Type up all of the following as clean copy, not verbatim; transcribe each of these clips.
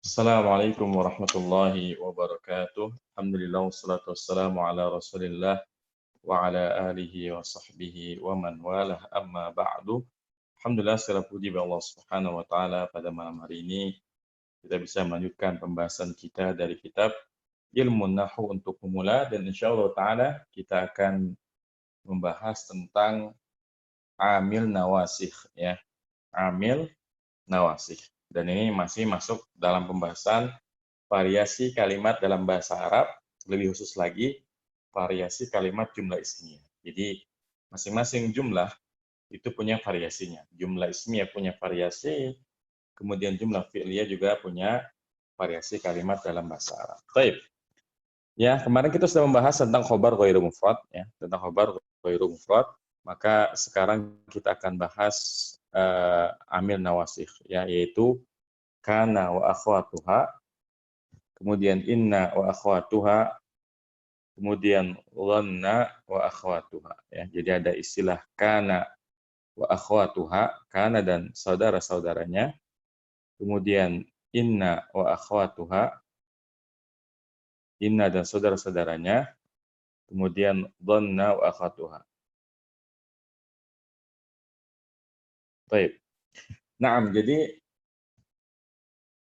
Assalamualaikum warahmatullahi wabarakatuh. Alhamdulillah wassalatu wassalamu ala Rasulillah wa ala alihi wa sahbihi wa man walah amma ba'du. Alhamdulillah segala puji bagi Allah Subhanahu wa taala pada malam hari ini kita bisa melanjutkan pembahasan kita dari kitab Ilmu Nahwu untuk pemula dan insyaallah taala kita akan membahas tentang amil nawasikh ya. Amil nawasikh. Dan ini masih masuk dalam pembahasan variasi kalimat dalam bahasa Arab, lebih khusus lagi variasi kalimat jumlah ismiyah. Jadi masing-masing jumlah itu punya variasinya. Jumlah ismiyah punya variasi, kemudian jumlah fi'liyah juga punya variasi kalimat dalam bahasa Arab. Baik. Ya, kemarin kita sudah membahas tentang khobar ghairu mufrad ya, tentang khobar ghairu mufrad. Maka sekarang kita akan bahas amil nawasikh ya, yaitu kana wa akhwatuha, kemudian inna wa akhwatuha, kemudian dhanna wa akhwatuha ya. Jadi ada istilah kana wa akhwatuha, kana dan saudara-saudaranya, kemudian inna wa akhwatuha, inna dan saudara-saudaranya, kemudian dhanna wa akhwatuha. Baik. Naam, jadi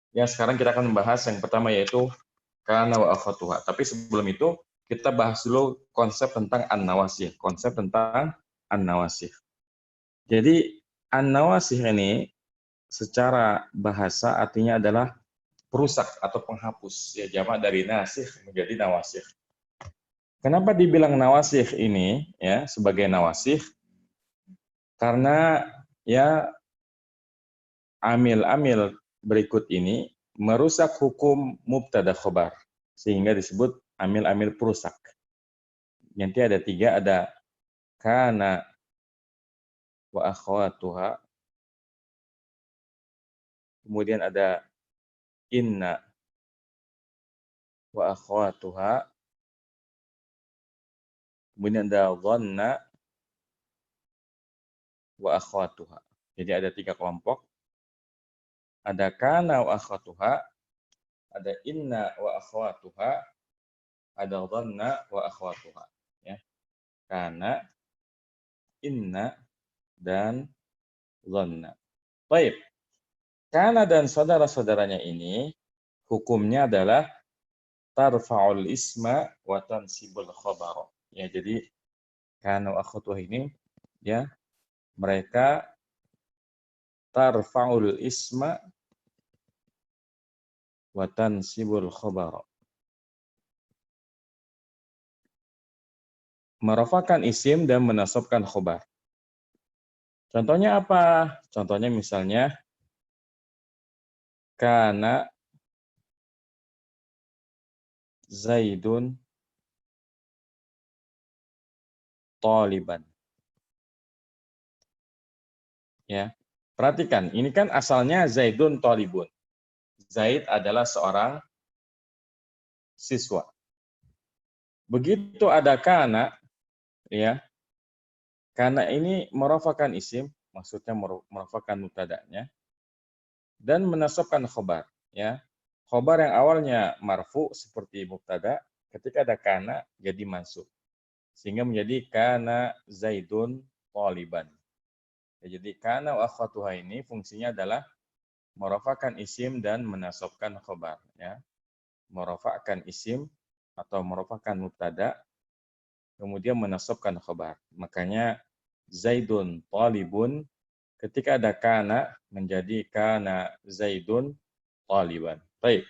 ya sekarang kita akan membahas yang pertama yaitu kana wa akhwatuha. Tapi sebelum itu kita bahas dulu konsep tentang an-nawasikh, konsep tentang an-nawasikh. Jadi an-nawasikh ini secara bahasa artinya adalah perusak atau penghapus, ya jamak dari nasikh menjadi nawasikh. Kenapa dibilang nawasikh ini ya sebagai nawasikh? Karena ya amil-amil berikut ini merusak hukum mubtada khobar sehingga disebut amil-amil perusak. Nanti ada tiga, ada kana wa akhwatuha, kemudian ada inna wa akhwatuha, kemudian ada dhanna wa akhwatuha. Jadi ada tiga kelompok. Ada kana wa akhwatuha, ada inna wa akhwatuha, ada dhanna wa akhwatuha. Ya. Kana, inna, dan dhanna. Baik. Kana dan saudara-saudaranya ini hukumnya adalah tarfa'ul isma wa tansibul khabar. Ya, jadi kana wa akhwatuha ini ya mereka tarfa'ul isma wa tansibul khabar. Merafakan isim dan menasabkan khobar. Contohnya apa? Contohnya misalnya kana Zaidun taliban. Ya. Perhatikan, ini kan asalnya Zaidun talibun. Zaid adalah seorang siswa. Begitu ada kana, ya. Kana ini merafakan isim, maksudnya merafakan mubtada'nya dan menasabkan khobar, ya. Khobar yang awalnya marfu seperti mubtada, ketika ada kana jadi mansub. Sehingga menjadi kana Zaidun taliban. Ya, jadi kana wa akhwatuha ini fungsinya adalah merafakan isim dan menasabkan khobar. Ya. Merafakan isim atau merafakan mubtada, kemudian menasabkan khobar. Makanya Zaidun talibun, ketika ada kana menjadi kana Zaidun taliban. Baik.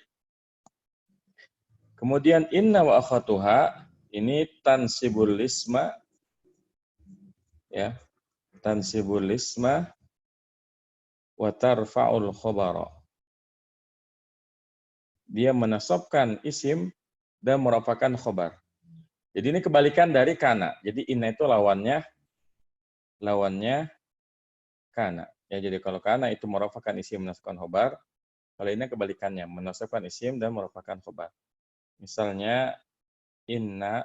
Kemudian inna wa akhwatuha ini tansibul isma, ya, tansibul isma wa tarfa'ul khabara. Dia menasabkan isim dan merafakan khobar. Jadi ini kebalikan dari kana. Jadi inna itu lawannya kana. Ya, jadi kalau kana itu merafakan isim menasabkan khobar, kalau ini kebalikannya, menasabkan isim dan merafakan khobar. Misalnya inna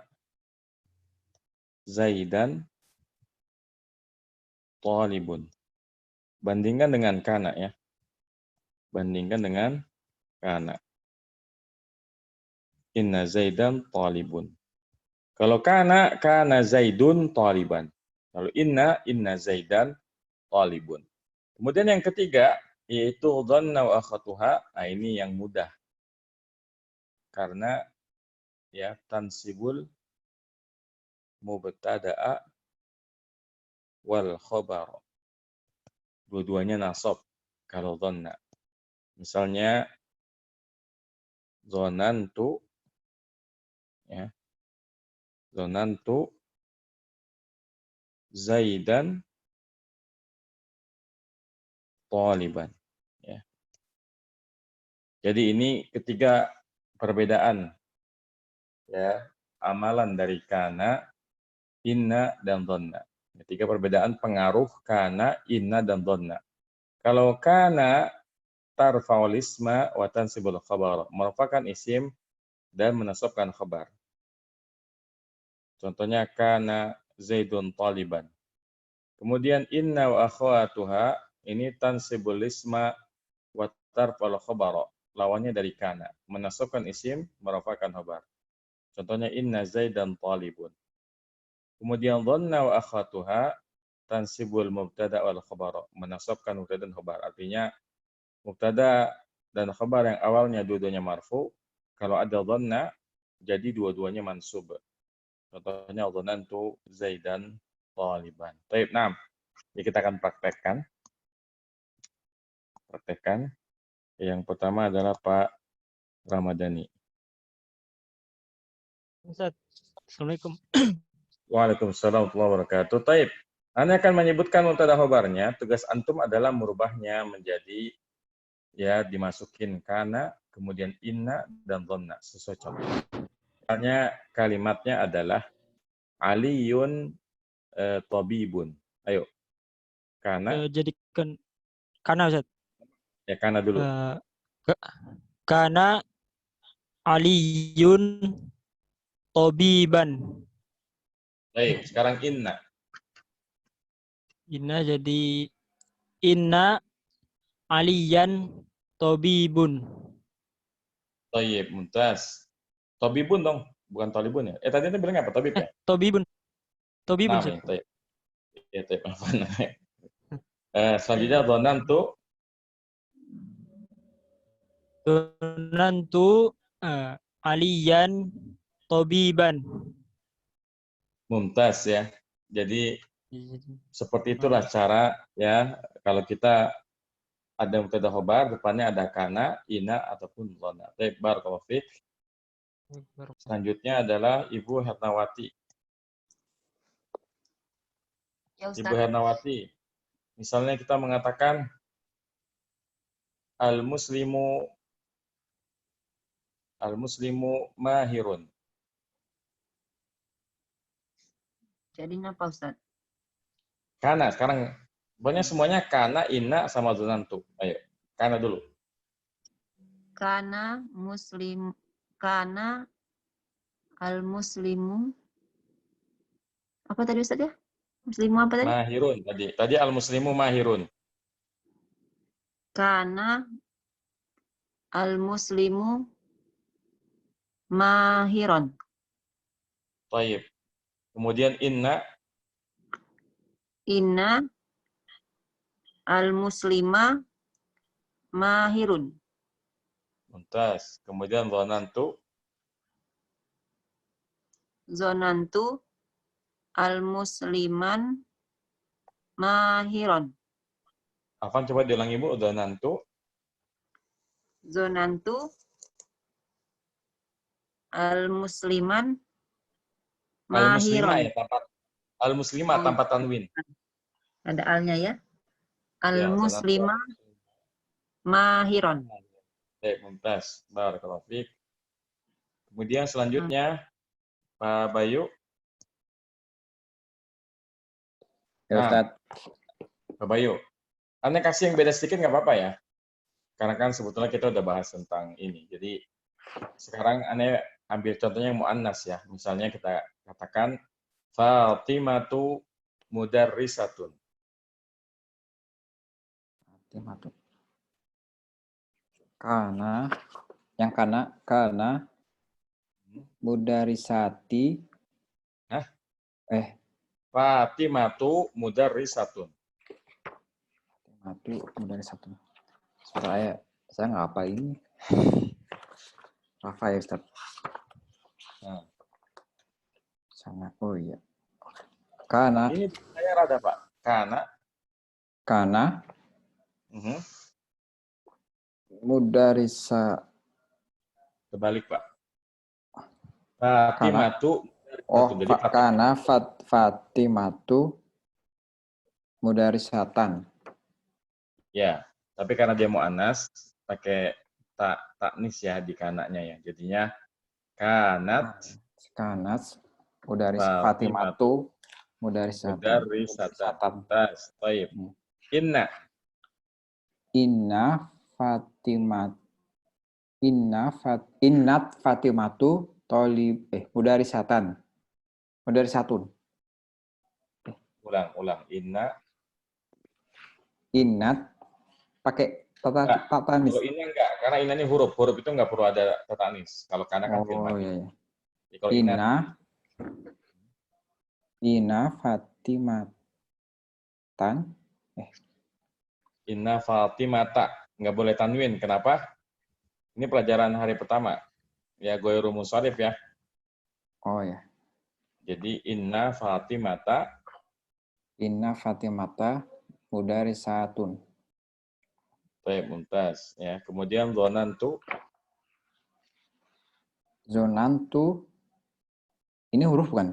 Zaidan talibun. Bandingkan dengan kana ya. Bandingkan dengan kana. Inna Zaidan talibun. Kalau kana Zaidun taliban. Kalau inna Zaidan talibun. Kemudian yang ketiga, yaitu dhanna wa akhatuha. Nah, ini yang mudah. Karena ya tansibul mubtada'a wal khabar. Dua-duanya nasab kalau dhanna. Misalnya zonantu ya. Zonantu Zaidan taliban ya. Jadi ini ketiga perbedaan ya, amalan dari kana, inna dan dhanna. Ketiga perbedaan pengaruh kana, inna dan dhanna. Kalau kana tarfa'ul isma wa tansibul khabar, merupakan isim dan menasabkan khabar. Contohnya kana Zaidun taliban. Kemudian inna wa akhwatuha, ini tansibul isma wa tarfa'ul khabar. Lawannya dari kana, menasabkan isim, merupakan khabar. Contohnya inna Zaidan talibun. Kemudian dhanna wa akhwatuha tansibul mubtada wal khabar, menasabkan mubtada dan khabar. Artinya mubtada dan khabar yang awalnya dua-duanya marfu, kalau ada dhanna jadi dua-duanya mansub. Contohnya dhanantu Zaidan taliban. Baik, nah, jadi kita akan praktekkan. Yang pertama adalah Pak Ramadhani. Ustaz, Assalamualaikum. Waalaikumsalam warahmatullahi wabarakatuh. Taib. Anda akan menyebutkan mubtada khabarnya. Tugas antum adalah merubahnya menjadi ya dimasukin kana, kemudian inna dan dhanna sesuai contoh. Misalnya kalimatnya adalah Aliyun tabibun. Ayo. Kana. Jadikan kana Ustaz. Ya kana dulu. Kana Aliyun tabiban. Baik, sekarang inna. Inna jadi inna aliyan tabibun. Tayyib, mumtaz. Tabibun dong, bukan talibun ya. Tadi anda bilang apa? Tabib ya? Tabibun. Tabibun Nah, Ustaz. ya, tayyib. Ya, tayyib. Selanjutnya dhanantu. Donantu aliyan tabiban. Mumtaz ya. Jadi seperti itulah cara ya kalau kita ada mubtada khabar, depannya ada kana, ina ataupun dhanna. Baik, barakallahu fiik. Selanjutnya adalah Ibu Hernawati. Ya, Ustaz. Ibu Hernawati. Misalnya kita mengatakan al-muslimu mahirun. Jadinya apa, Ustaz? Kana, sekarang pokoknya semuanya kana, ina, sama dhanantu. Ayo, kana dulu. Kana al-muslimu. Apa tadi, Ustaz ya? Muslimu apa tadi? Mahirun tadi. Tadi al-muslimu mahirun. Kana al-muslimu mahiron. Taib. Kemudian inna al-muslima mahirun. mumtaz. Kemudian dhanantu Zonantu al-musliman mahiron. Afan, coba diulangi Bu, dhanantu. Zonantu al-musliman Al-muslimah mahiron. ya, al-muslimah tanpa tanwin. Ada alnya ya. Ya, dhanantu. Al-muslimah mahiron. Baik, mumtaz. Barakallahu fiik. Kemudian selanjutnya Pak Bayu. Ya, Ustaz. Pak Bayu. Anda kasih yang beda sedikit nggak apa-apa ya? Karena kan sebetulnya kita udah bahas tentang ini. Jadi sekarang Anda ambil contohnya yang mu'annas ya. Misalnya kita katakan Fatimatu mudarrisatun. Kana. Yang kana. Mudarisati. Hah? Fatimatu Fatimatu mudarrisatun. mudarisatun. Saya nggak apa ini. Rafa ya Ustaz. Nah, Sangat. Oh iya. Kana. ini saya rada Pak. Kana. Mhm. Mudarisa. Kebalik Pak. Fatimatu Oh, jadi kana Fatimatu mudarisatan. ya, tapi karena dia muannas pakai taknis ya di kanaknya ya. Jadinya kanat Kanat Fatimatu Fatimatu mudarisatan. mudarrisatan. Tas, baik. Inna Inna Innat Fatimatu mudarisatan. Mudarisatun. ulang. Innat pakai Enggak. tanis. Kalau ini enggak, karena ini huruf itu enggak perlu ada tatanis. Kalau kana kan Oh firman. iya. Jadi kalau inna Inna Fatimatan. Inna Fatimata enggak boleh tanwin. Kenapa? Ini pelajaran hari pertama. Ya ghairu munsharif ya. Oh ya. Jadi Inna Fatimata Mudarisatun. baik mumtaz ya. Kemudian Zonantu. Ini huruf bukan?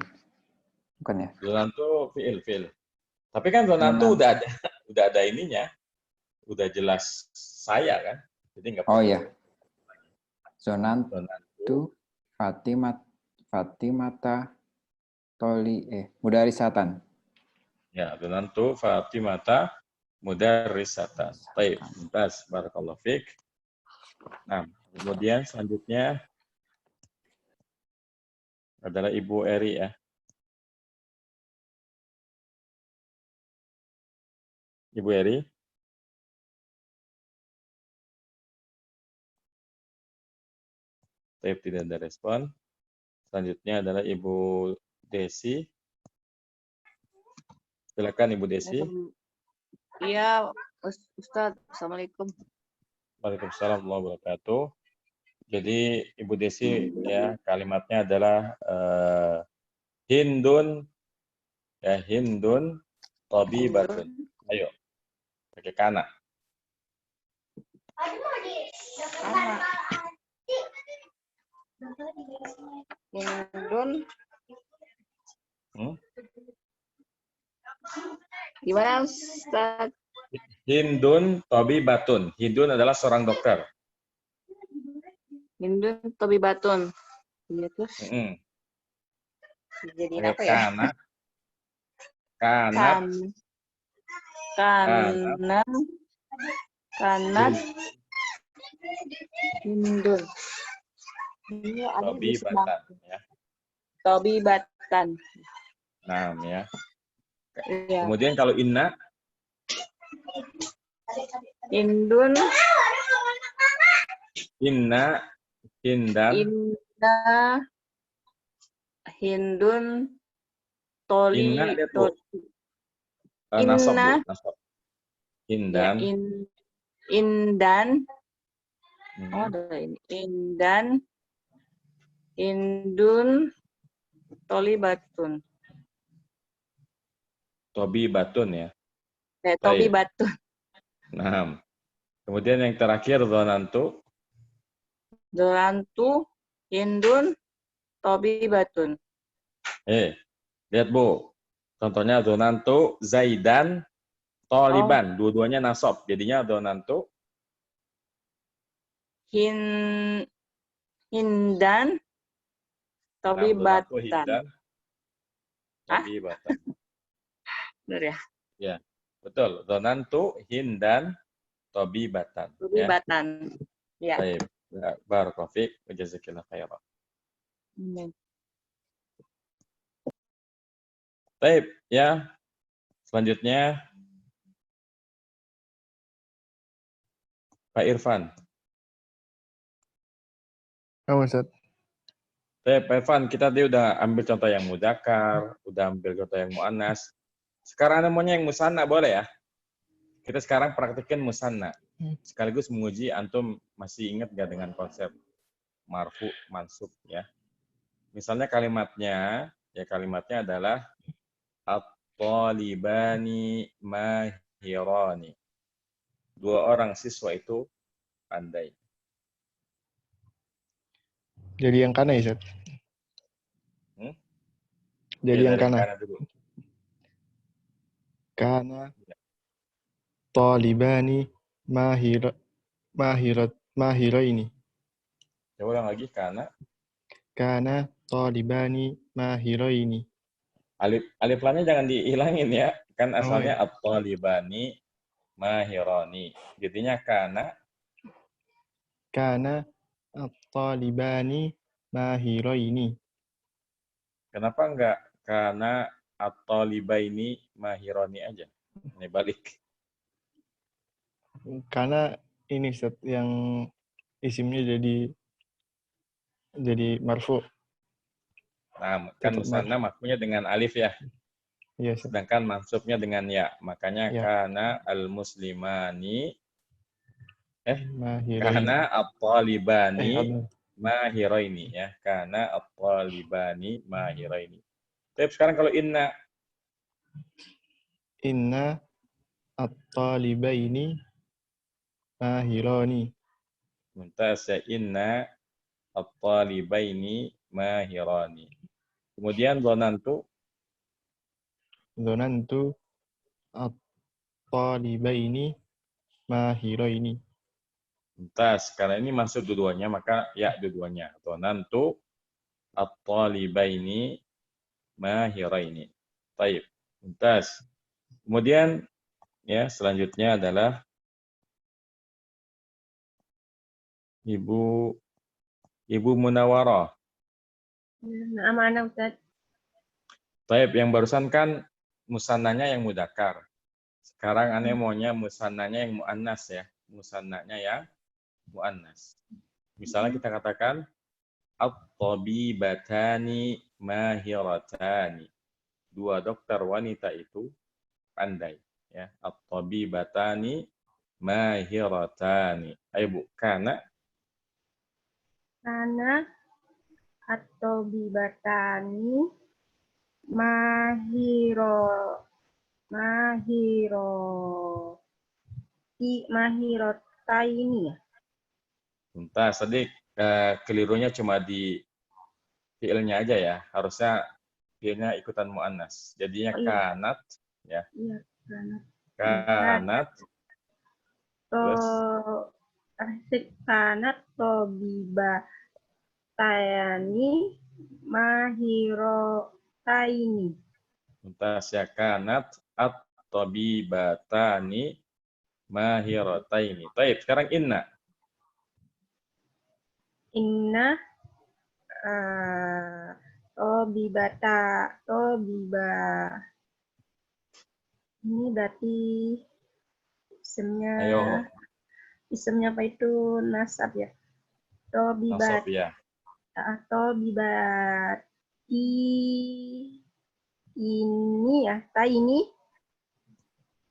Bukan ya? zonantu fi'il. Tapi kan zonantu udah ada ininya. Udah jelas saya kan. Jadi enggak perlu. Oh iya. Zonantu Fatimata mudarisatan. Ya, zonantu Fatimata mudarrisatan. Baik, mumtaz. Barakallahu fiik. Nah, kemudian selanjutnya adalah Ibu Eri ya. Ibu Eri. Baik, tidak ada respon. Selanjutnya adalah Ibu Desi. Silakan Ibu Desi. Iya, Ustadz. Assalamualaikum. Waalaikumsalam warahmatullahi wabarakatuh. Jadi Ibu Desi ya kalimatnya adalah Hindun Tabibatun. Ayo. Pakai kana. Sama. Hindun. Gimana Ustadz? Hindun Tabibatun. Hindun adalah seorang dokter. Hindun Tabibatun. Iya terus. Jadi apa ya? Kanat. Kanat. Hindun. Ini ada Tabibatan ya. Tabibatan. Nah, ya. Iya. Kemudian kalau inna Hindun. Hindun Toli. Inna lihat Bu. Nasab, Bu. Nasab. Indan. Ya, Indan. Oh, ada ini. Indan. Indun Tolibatun. Tabibatun ya. Tabibatun. Nah. Kemudian yang terakhir zonantu. Zonantu Hindun Tabibatun. Lihat Bu. Contohnya zonantu Zaidan Taliban. Dua-duanya nasab. Jadinya zonantu Hindan Tabibatan. Tabibatan. Benar ya? Ya, betul. Zonantu Hindan Tabibatan. Tabibatan. Ya. Baik. Barakallahu fiik wa jazakillahu khairan. Baik, ya. Selanjutnya Pak Irfan. Apa Ustaz? Pak Evan, kita tadi udah ambil contoh yang mudzakkar, udah ambil contoh yang muannas. Sekarang namanya yang musanna, boleh ya? Kita sekarang praktikin musanna. Sekaligus menguji antum masih ingat gak dengan konsep marfu, mansub ya. Misalnya kalimatnya adalah at-talibani mahirani. 2 orang siswa itu pandai. Jadi yang kana ya Ustaz? Jadi Ya, yang dari kana. kanan dulu. Kana talibani mahiraini. Coba ulang lagi, karena Kana talibani mahiraini. alif lamnya jangan dihilangin ya. Kan Oh, asalnya iya. at-talibani mahirani. Jadinya kana Kana at-talibani mahiraini. kenapa enggak kana at-talibaini mahirani aja? Ini balik. Karena ini Ustaz yang isimnya jadi marfu. Nah, kan Tetap musanna makmunya dengan alif ya. Iya, Ustaz. Sedangkan mansubnya dengan ya. Makanya Ya. kana al-muslimani Mahiraini. kana at-talibani Abdul. mahiraini ya. Kana at-talibani mahiraini. Tapi sekarang kalau inna Inna at-talibaini mahirani. mumtaz ya, inna at-talibaini mahirani. Kemudian dzanantu Dzanantu at-talibaini mahiraini. mumtaz, karena ini masuk dua-duanya maka ya dua-duanya. Dzanantu at-talibaini mahiraini. Baik, mumtaz. Kemudian ya selanjutnya adalah Ibu Munawarah. Nah, mana Ustaz? Baik, yang barusan kan musannanya yang mudzakkar. Sekarang aneh maunya musannanya yang muannas ya. Musannanya yang muannas. Misalnya kita katakan at-tabibatani mahiratani. 2 dokter wanita itu pandai ya. At-tabibatani mahiratani. Ayo Bu, kana Kana atau bibatani mahirotaini ya. Entah, tadi kelirunya cuma di fiilnya aja ya. Harusnya fiilnya ikutan muannas. Jadinya kanat ya. Iya, kanat. Kanat terus Kanat tobiba tayani mahirotaini. entah ya kanat at-tabibatani mahirataini. Baik, sekarang inna. Inna tobiba ini berarti Ayo. isimnya apa itu nasab ya? Nasab ya. Tobibati ini ya, ini.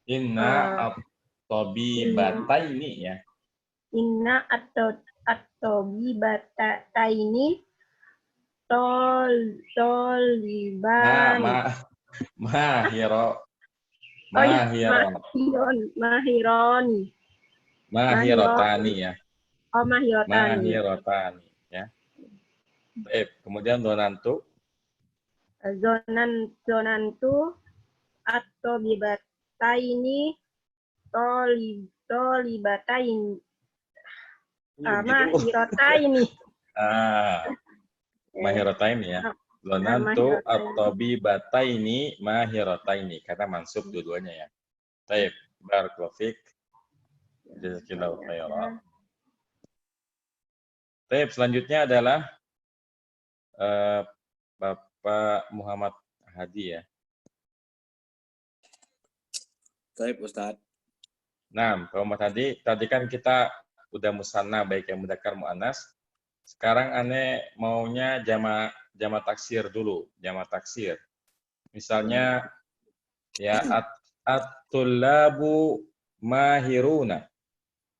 Inna at-tabibataini ya. Inna atau bibataini toliban. Mahironi. Mahirotani ya. Oh, mahirotani. Mahirotani ya. Kemudian zonantu. Zonantu atau bibataini tolibatain. Mahirotaini. Mahirotaini ya. Zonantu atau bibataini mahirotaini. Karena mansub dua-duanya ya. Taib. Barakallahu fiik. Jazakillahu khairan. Taib. Selanjutnya adalah Bapak Muhammad Hadi ya. Taib Ustaz. Nah, Pak Muhammad Hadi, tadi kan kita udah musanna baik yang mudzakkar muannas. Sekarang Ane maunya jama taksir dulu, jama taksir. Misalnya ya at-tullabu mahiruna.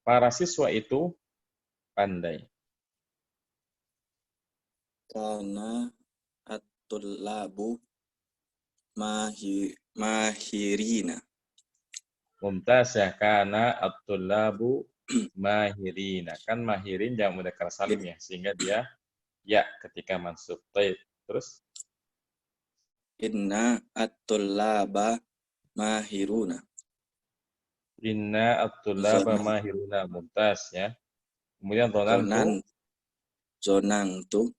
Para siswa itu pandai. Kana at-tullabu mahirina. Mumtaz ya, karena at-tullabu mahirina. Kan mahirin jangan mudzakkar salim ya, sehingga dia ya ketika mansub. Baik. Terus Inna at-tullaba mahiruna. inna at-tullaba mahiruna, mumtaz ya. Kemudian Zonantu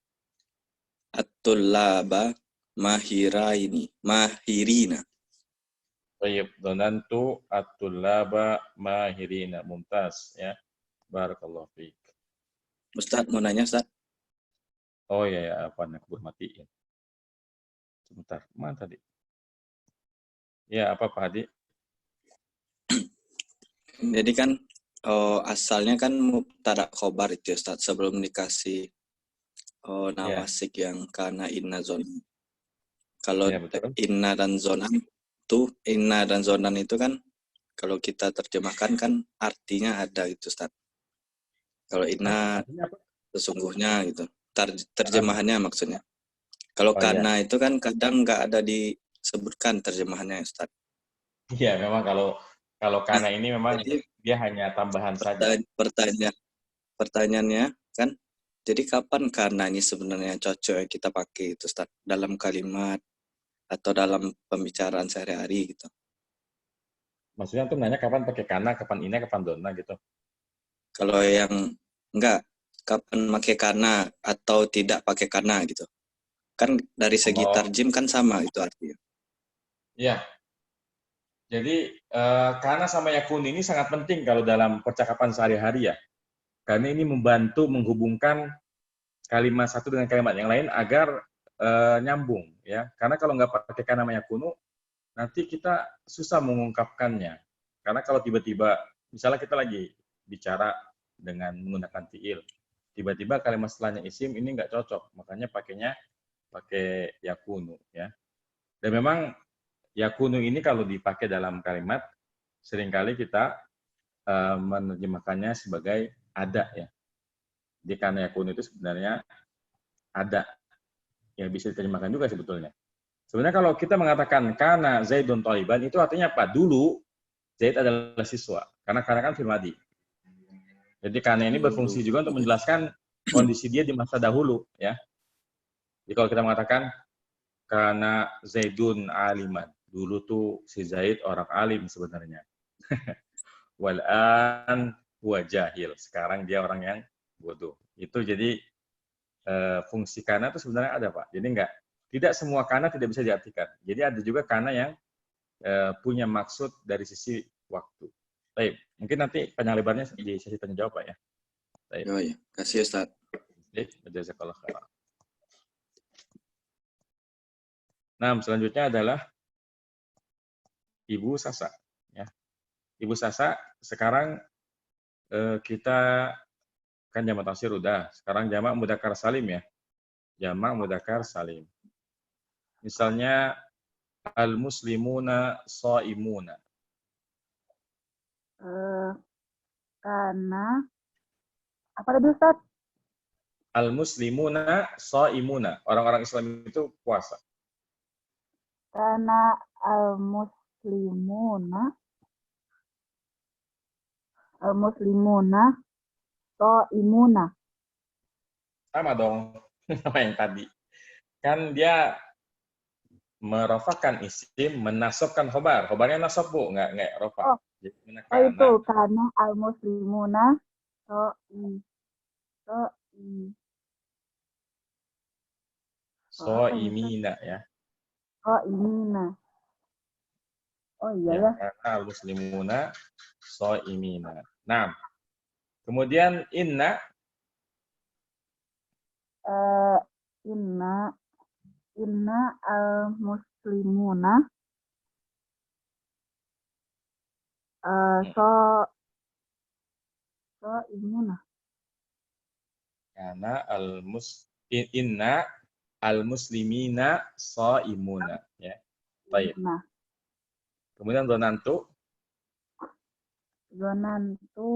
at-tullaba mahirina. Baik, donantu at-tullaba mahirina, mumtaz ya. Barakallahu fiik. Ustaz mau nanya, Ustaz. Oh ya, apa aku matiin. Sebentar, mana tadi? Ya, apa Pak Hadi? Jadi kan asalnya kan mubtada khobar itu, Ustaz, sebelum dikasih nawasik yang kana inna zona. Kalau Ya, betul. inna dan zonan itu kan kalau kita terjemahkan kan artinya ada gitu, Ustaz. Kalau inna Artinya apa? sesungguhnya gitu. Terjemahannya maksudnya. Kalau Oh, kana itu kan kadang nggak ada disebutkan terjemahannya, Ustaz. Iya, memang kalau karena ini memang Jadi, dia hanya tambahan saja. Pertanyaannya kan, jadi kapan karena ini sebenarnya cocok kita pakai itu, Ustaz, dalam kalimat atau dalam pembicaraan sehari-hari gitu. Maksudnya tuh nanya kapan pakai kana, kapan ini, kapan dona gitu. Kalau yang enggak, kapan pakai kana atau tidak pakai kana gitu. Kan dari segi tarjim kan sama itu artinya. Iya. Jadi kana sama yakun ini sangat penting kalau dalam percakapan sehari-hari ya. Karena ini membantu menghubungkan kalimat satu dengan kalimat yang lain agar nyambung ya. Karena kalau nggak pakai kana sama yakunu, nanti kita susah mengungkapkannya. Karena kalau tiba-tiba, misalnya kita lagi bicara dengan menggunakan fi'il, tiba-tiba kalimat setelahnya isim ini nggak cocok, makanya pakai yakunu ya. Dan memang yakunu ini kalau dipakai dalam kalimat, seringkali kita menerjemahkannya sebagai ada ya. Jadi karena yakunu itu sebenarnya ada. Ya bisa diterjemahkan juga sebetulnya. Sebenarnya kalau kita mengatakan karena Zaidun thaliban itu artinya apa? Dulu Zaid adalah siswa. Karena kan fi'il madhi. Jadi karena ini berfungsi juga untuk menjelaskan kondisi dia di masa dahulu ya. Jadi kalau kita mengatakan karena Zaidun aliman. Dulu tuh si Zaid orang alim sebenarnya. Wal'an huwa jahil. Sekarang dia orang yang bodoh. Itu jadi fungsi kana itu sebenarnya ada, Pak. Jadi tidak semua kana tidak bisa diartikan. Jadi ada juga kana yang punya maksud dari sisi waktu. Baik, mungkin nanti panjang lebarnya di sesi tanya jawab, Pak ya. Baik. Oh iya, kasih Ustaz. Jazakallah khairan. Nah, selanjutnya adalah Ibu Sasa. Ya. Ibu Sasa, sekarang kita kan jamak taksir udah. Sekarang jamak mudzakkar salim ya. Jamak mudzakkar salim. Misalnya al-muslimuna shaimuna. Karena apa tadi Ustaz? Al-muslimuna shaimuna. Orang-orang Islam itu puasa. Karena al-muslimuna shaimuna. Sama dong sama yang tadi. Kan dia merofakkan isim, menasabkan khobar. Khobarnya nasab, Bu, nggak rofak. Oh, itu karena al-muslimuna shaimina ya. Shaimina. Oh iya ya. Karena al-muslimuna shaimina. Nah, kemudian inna al-muslimuna shaimuna. Karena inna al-muslimina shaimuna, ya. Baik. Nah, Kemudian donantu zonantu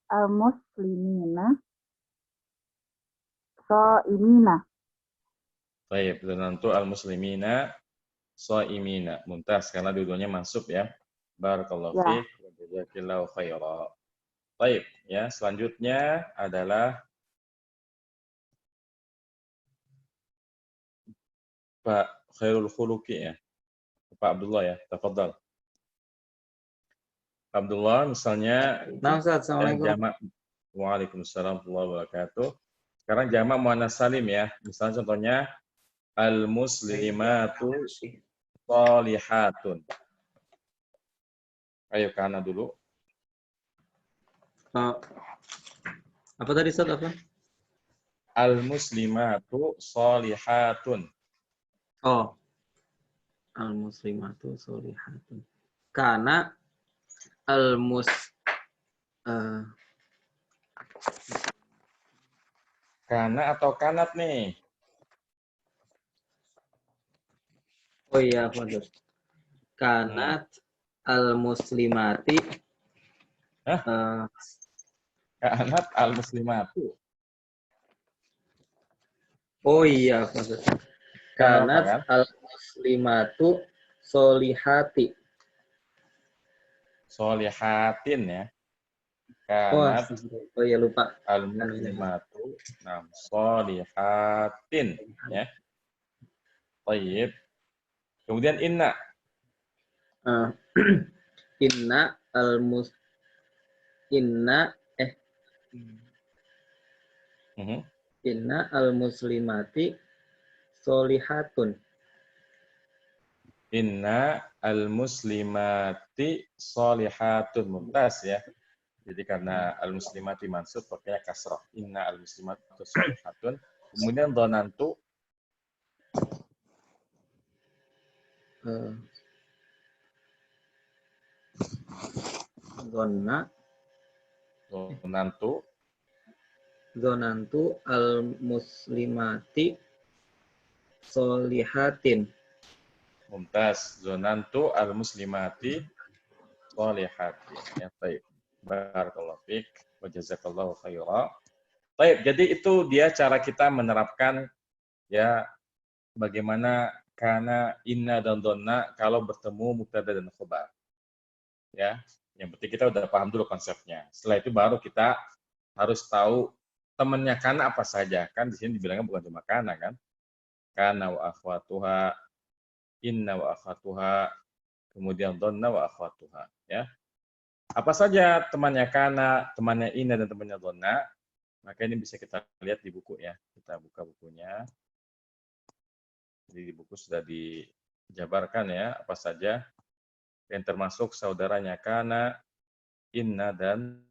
al-muslimina shaimina. baik, donantu al-muslimina shaimina. Mumtaz karena dua-duanya masuk ya. Barakallahu Ya. fiik wa jazakillahu khairan. Baik, ya. Selanjutnya adalah Pak Khairul Khuluqi ya. Pak Abdullah ya, tafadhal. Pak Abdullah misalnya Nah, Ustaz, Assalamualaikum. jamak Waalaikumsalam warahmatullahi wabarakatuh. Sekarang jamak muannas salim ya. Misalnya contohnya al-muslimatu shalihatun. Ayo kana dulu. Apa tadi, Ustaz? Apa? Al-muslimatu shalihatun. Oh, al-muslimatu sholihatun. Karena Kana atau kanat nih? oh iya, Fadil. Kanat al-muslimati. Kanat al-muslimatu. Oh iya, Fadil. Kanat al-muslimatu solihati. Solihatin ya. Oh, Kanat oh iya lupa. al-muslimatu solihatin ya. Baik. Kemudian inna. Inna al-muslimati solihatun. Inna al-muslimati solihatun. Mumtaz ya. Jadi karena al-muslimati mansub pakainya kasrah. Inna al-muslimati solihatun. Kemudian donantu. Donantu al-muslimati solihatin. Mumtaz. Zonantu al-muslimati solihatin. Ya, baik. Barakallahu fiik wa jazakallahu khairan. Baik, jadi itu dia cara kita menerapkan ya bagaimana kana, inna dan donna kalau bertemu mubtada dan khobar. Ya, yang penting kita udah paham dulu konsepnya. Setelah itu baru kita harus tahu temannya kana apa saja. Kan di sini dibilangnya bukan cuma kana kan. Kana wa akhwatuha, inna wa akhwatuha, kemudian donna wa akhwatuha, ya. Apa saja temannya kana, temannya inna dan temannya donna? Maka ini bisa kita lihat di buku ya. Kita buka bukunya. Jadi di buku sudah dijabarkan ya apa saja yang termasuk saudaranya kana, inna dan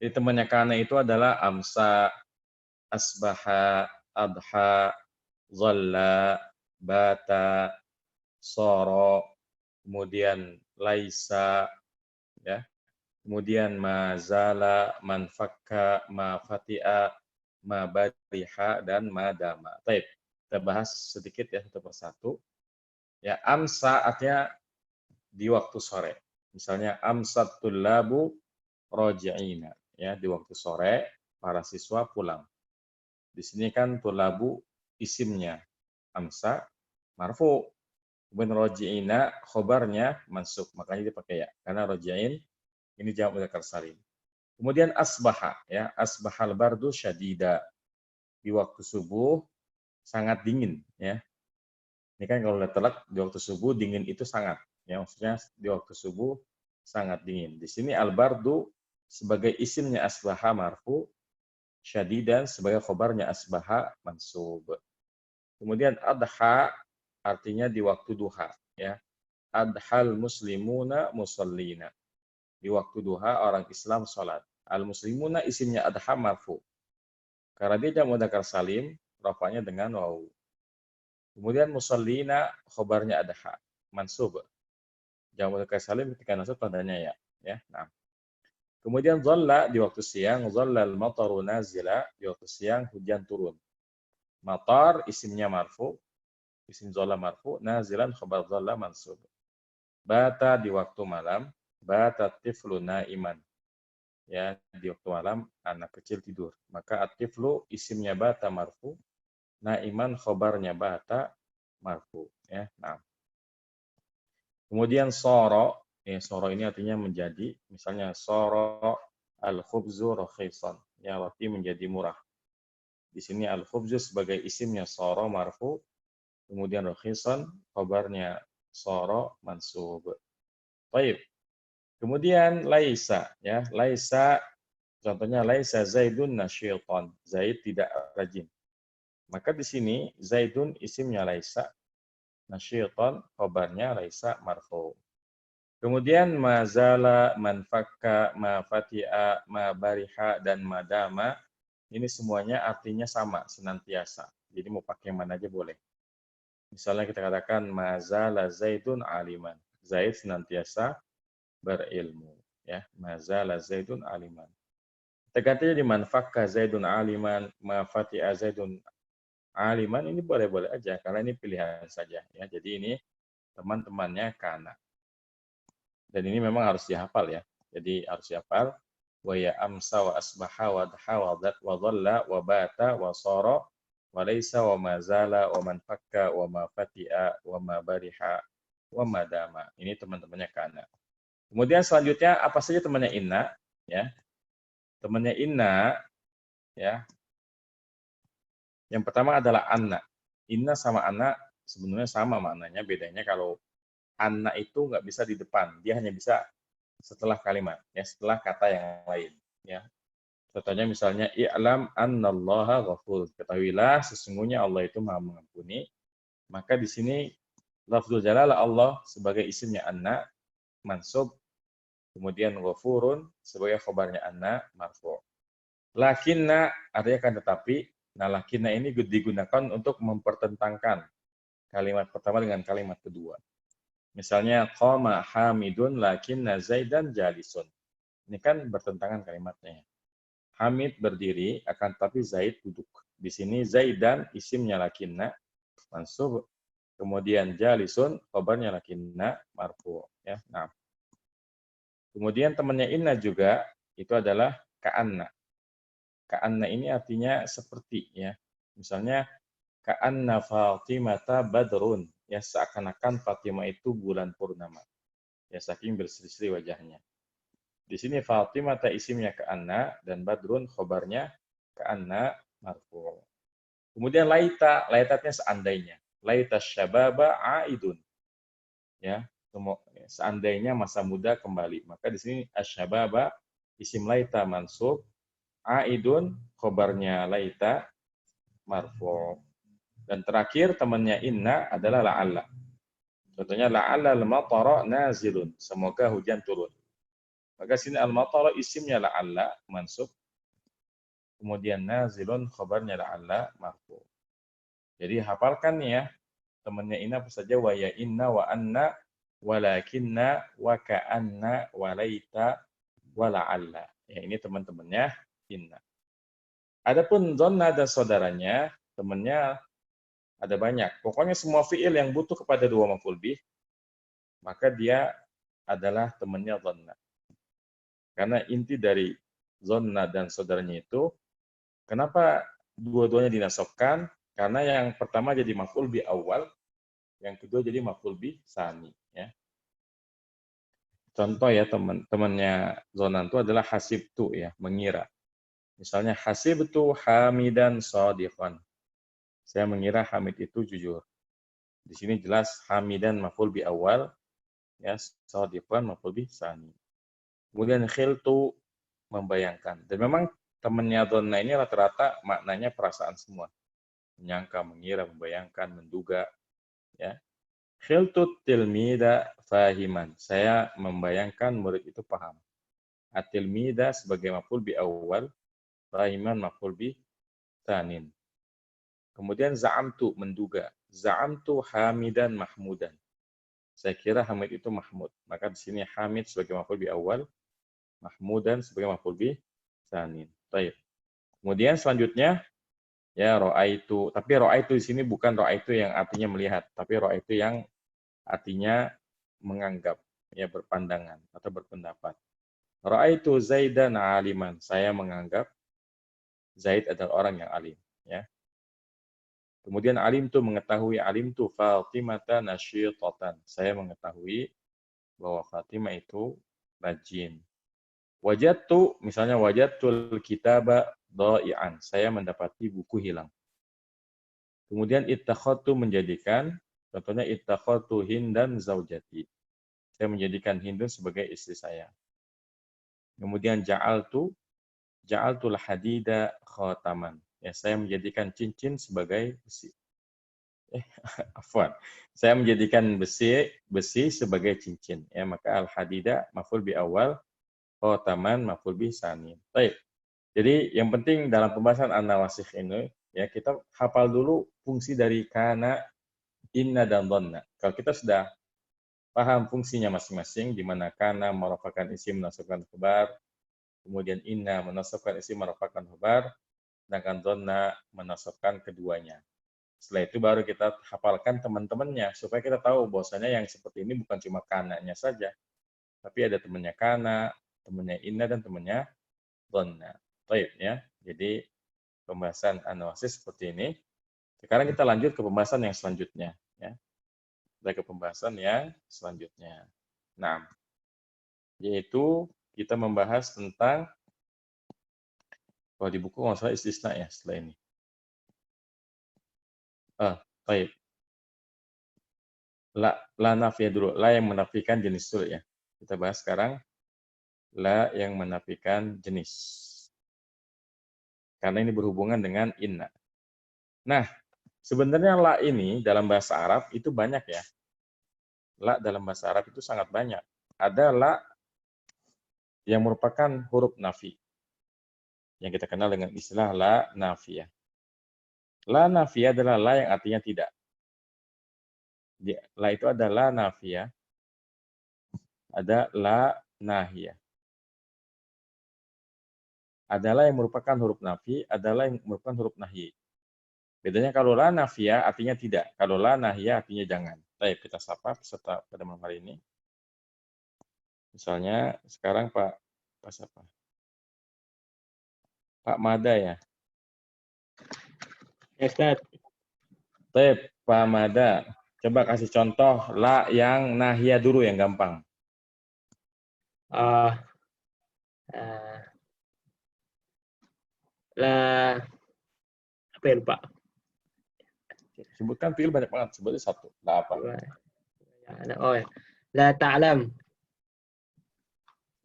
jadi temannya kana itu adalah amsa, asbaha, adha, dhalla, bata, soro, kemudian laisa, ya, kemudian mazala, manfakka, mafati'a, mabariha, dan madama. Baik, kita bahas sedikit ya satu persatu. Ya, amsa artinya di waktu sore. Misalnya amsatul labu roji'ina, ya, di waktu sore para siswa pulang. Di sini kan tulabu isimnya amsa marfu, kemudian roji'ina khobarnya mansub, makanya dipakai ya karena roji'in ini jamak mudzakkar salim. Kemudian asbaha, ya, asbahal bardu syadida, di waktu subuh sangat dingin, ya. Ini kan kalau udah telak di waktu subuh dingin itu sangat, ya, maksudnya di waktu subuh sangat dingin. Di sini al-bardu sebagai isimnya asbaha marfu, syadidan sebagai khobarnya asbaha mansub. Kemudian adha artinya di waktu duha, ya. Adhal muslimuna musallina. Di waktu duha orang Islam sholat. Al-muslimuna isimnya adha marfu. Karena dia jamu mudzakkar salim, rafa'nya dengan waw. Kemudian musallina khobarnya adha, mansub. Jamu mudzakkar salim ketika nasab tandanya ya. Nah. Kemudian dhalla di waktu siang, dhallal mataru nazila, di waktu siang hujan turun. Matar isimnya marfu, isim dhalla marfu, nazilan khabar dhalla mansub. Bata di waktu malam, bata tiflu naiman. Ya, di waktu malam anak kecil tidur. Maka at-tiflu isimnya bata marfu, naiman khabarnya bata marfu, ya. Nah. Kemudian soro, soro ini artinya menjadi, misalnya soro al-khubzu rakhisan, ya, roti menjadi murah. Di sini al-khubzu sebagai isimnya soro marfu, kemudian rakhisan khabarnya soro mansub. Baik. Kemudian laisa, ya, laisa contohnya laisa Zaidun nasyitan, Zaid tidak rajin. Maka di sini Zaidun isimnya laisa, nasyitan khabarnya laisa marfu. Kemudian mazala, manfakka, ma fati'a, ma bariha, dan madama, ini semuanya artinya sama, senantiasa. Jadi mau pakai mana aja boleh. Misalnya kita katakan mazala Zaidun aliman. Zaid senantiasa berilmu. Ya, mazala Zaidun aliman. Tergantinya di manfakka Zaidun aliman, ma fati'a Zaidun aliman, ini boleh-boleh aja, karena ini pilihan saja. Ya, jadi ini teman-temannya kana. Dan ini memang harus dihafal ya. Jadi harus dihafal. Wa ya amsa wa asbaha wa dhaha wa dhalla wa bata wa sara wa laysa wa mazala wa man fakka wa ma fati'a wa ma bariha wa ma dama. Ini teman-temannya kana. Kemudian selanjutnya apa saja temannya inna, ya. Temannya inna, ya. Yang pertama adalah anna. Inna sama anna sebenarnya sama maknanya, bedanya kalau anna itu nggak bisa di depan, dia hanya bisa setelah kalimat, ya, setelah kata yang lain, ya. Contohnya misalnya i'lam annallaha ghafur, ketahuilah sesungguhnya Allah itu Maha mengampuni. Maka di sini lafzul jalalah Allah sebagai isimnya anna mansub, kemudian ghafurun sebagai khabarnya anna marfu. Lakinna artinya kan tetapi, nah lakinna ini digunakan untuk mempertentangkan kalimat pertama dengan kalimat kedua. Misalnya qama Hamidun lakinna Zaidan jalisun. Ini kan bertentangan kalimatnya. Hamid berdiri akan tapi Zaid duduk. Di sini Zaidan isimnya lakinna mansub, kemudian jalisun khabarnya lakinna marfu, ya. Nah. Kemudian temannya inna juga itu adalah ka'anna. Ka'anna ini artinya seperti, ya. Misalnya ka'anna Fatimata badrun, ya, seakan-akan Fatimah itu bulan purnama. Ya, saking berseri-seri wajahnya. Di sini Fatimah isimnya ka'anna dan badrun khobarnya ka'anna marfu. Kemudian laita, laitatnya seandainya. Laita syababa aidun. Ya, seandainya masa muda kembali. Maka di sini asyababa isim laita mansub, aidun khobarnya laita marfu. Dan terakhir temannya inna adalah la'alla. Contohnya la'alla al-matara nazilun. Semoga hujan turun. Maka sini al-matara isimnya la'alla mansub. Kemudian nazilun khabarnya la'alla marfu. Jadi hafalkan ya. Temannya inna apa saja, wa ya inna wa anna walakinna wa ka'anna wa laita wa la'alla. Ya, ini teman-temannya inna. Adapun dhanna dan saudaranya, temannya ada banyak. Pokoknya semua fi'il yang butuh kepada dua maf'ul bih, maka dia adalah temannya dhanna. Karena inti dari dhanna dan saudaranya itu, kenapa dua-duanya dinasabkan? Karena yang pertama jadi maf'ul bih awal, yang kedua jadi maf'ul bih tsani, ya. Contoh ya teman-temannya dhanna itu adalah hasibtu, ya, mengira. Misalnya hasibtu hamidan shadiqan. Saya mengira Hamid itu jujur. Di sini jelas Hamidan maf'ul bi awal, ya, shadiqan maf'ul bi tsani. Kemudian khiltu membayangkan. Dan memang temannya dhanna ini rata-rata maknanya perasaan semua. Menyangka, mengira, membayangkan, menduga, ya. Khiltu tilmida fahiman. Saya membayangkan murid itu paham. At-tilmida sebagai maf'ul bi awal, rahiman maf'ul bi tsanin. Kemudian za'amtu menduga. Za'amtu hamidan mahmudan. Saya kira Hamid itu Mahmud. Maka di sini Hamid sebagai maf'ul bi awal, mahmudan sebagai maf'ul bi tsanin. Baik. Kemudian selanjutnya ya ra'aitu. Tapi ra'aitu di sini bukan ra'aitu yang artinya melihat, tapi ra'aitu yang artinya menganggap, ya berpandangan atau berpendapat. Ra'aitu Zaidan aliman. Saya menganggap Zaid adalah orang yang alim, ya. Kemudian alim tu mengetahui, alim tu Fatimata nasyitatan. Saya mengetahui bahwa Fatimah itu rajin. Wajadtu, misalnya wajadtul kitaba dha'i'an. Saya mendapati buku hilang. Kemudian ittakhadtu menjadikan, contohnya ittakhadtu Hindan zaujati. Saya menjadikan Hindun sebagai istri saya. Kemudian ja'altul hadida khataman. Ya, saya menjadikan cincin sebagai besi. Afwan. Saya menjadikan besi sebagai cincin. Ya, maka al-hadida maf'ul bi awal, khataman maf'ul bi tsani. Baik. Jadi yang penting dalam pembahasan an-nawasikh ini, ya kita hafal dulu fungsi dari kana, inna dan dhanna. Kalau kita sudah paham fungsinya masing-masing, di mana kana merofakkan isim menasabkan khabar, kemudian inna menasabkan isim merofakkan khabar, sedangkan dhanna menasabkan keduanya. Setelah itu baru kita hafalkan teman-temannya, supaya kita tahu bahwasanya yang seperti ini bukan cuma kananya saja, tapi ada temannya kana, temannya inna, dan temannya dhanna. Baik, ya. Jadi pembahasan an-nawasikh seperti ini. Sekarang kita lanjut ke pembahasan yang selanjutnya, ya. Kita ke pembahasan yang selanjutnya. Nah, yaitu kita membahas tentang, kalau di buku nggak salah istisna ya setelah ini. Baik. La nafiyah dulu. La yang menafikan jenis dulu ya. Kita bahas sekarang la yang menafikan jenis. Karena ini berhubungan dengan inna. Nah, sebenarnya la ini dalam bahasa Arab itu banyak ya. La dalam bahasa Arab itu sangat banyak. Ada la yang merupakan huruf nafi. Yang kita kenal dengan istilah la nafiyah. La nafiyah adalah la yang artinya tidak. La itu ada la nafiyah. Ada la nahiyah. Adalah yang merupakan huruf nafi, adalah yang merupakan huruf nahi. Bedanya kalau la nafiyah artinya tidak, kalau la nahiyah artinya jangan. Baik, kita sapa peserta pada malam hari ini. Misalnya sekarang Pak siapa? Pak Mada ya. Ya, Ustaz. Baik, Pak Mada. Coba kasih contoh la yang nahiyah dulu yang gampang. La apa ya, lupa? Sebutkan fiil banyak banget, sebutnya satu. La apa? Oh ya. La ta'lam.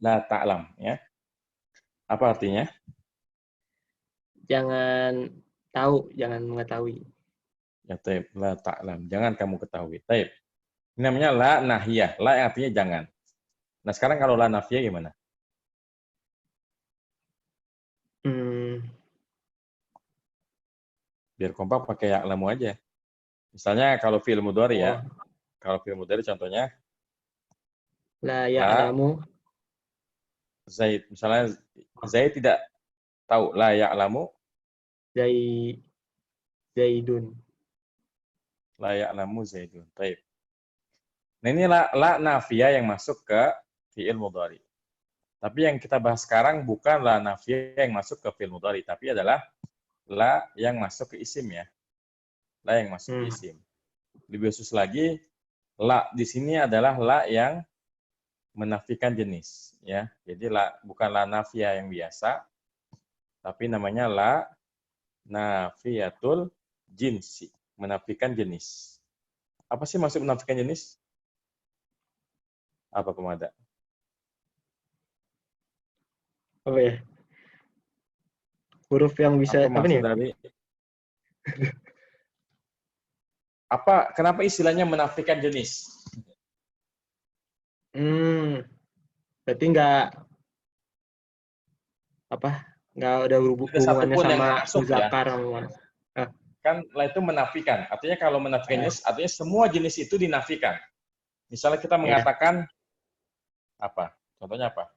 La ta'lam ya. Apa artinya? Jangan tahu, jangan mengetahui. Ya, taib. La ta'lam. Jangan kamu ketahui. Taib. Ini namanya la nahiyah. La yang artinya jangan. Nah, sekarang kalau la nafiyah gimana? Biar kompak pakai ya'lamu aja. Misalnya kalau fi'il mudhari ya. Kalau fi'il mudhari contohnya La ya'lamu. Zaid. Misalnya Zaid tidak tahu. La ya'lamu. Zaidun. La ya'lamu Zaidun. Taib. Nah, ini la nafiyah yang masuk ke fi'il mudhari. Tapi yang kita bahas sekarang bukan la nafiyah yang masuk ke fi'il mudhari, tapi adalah la yang masuk ke isim ya. La yang masuk ke isim. Lebih khusus lagi, la di sini adalah la yang menafikan jenis ya. Jadi la bukan la nafiyah yang biasa, tapi namanya la nafiyatul jinsi, menafikan jenis. Apa sih maksud menafikan jenis? Apa Pemada? Apa ya? Huruf yang bisa apa nih? Dari kenapa istilahnya menafikan jenis? Berarti nggak ada Ada hubungannya satupun yang sama masuk ya. muzakkar sama muannas. Kan la itu menafikan. Artinya kalau menafikan jenis, artinya semua jenis itu dinafikan. Misalnya kita mengatakan apa? Contohnya apa?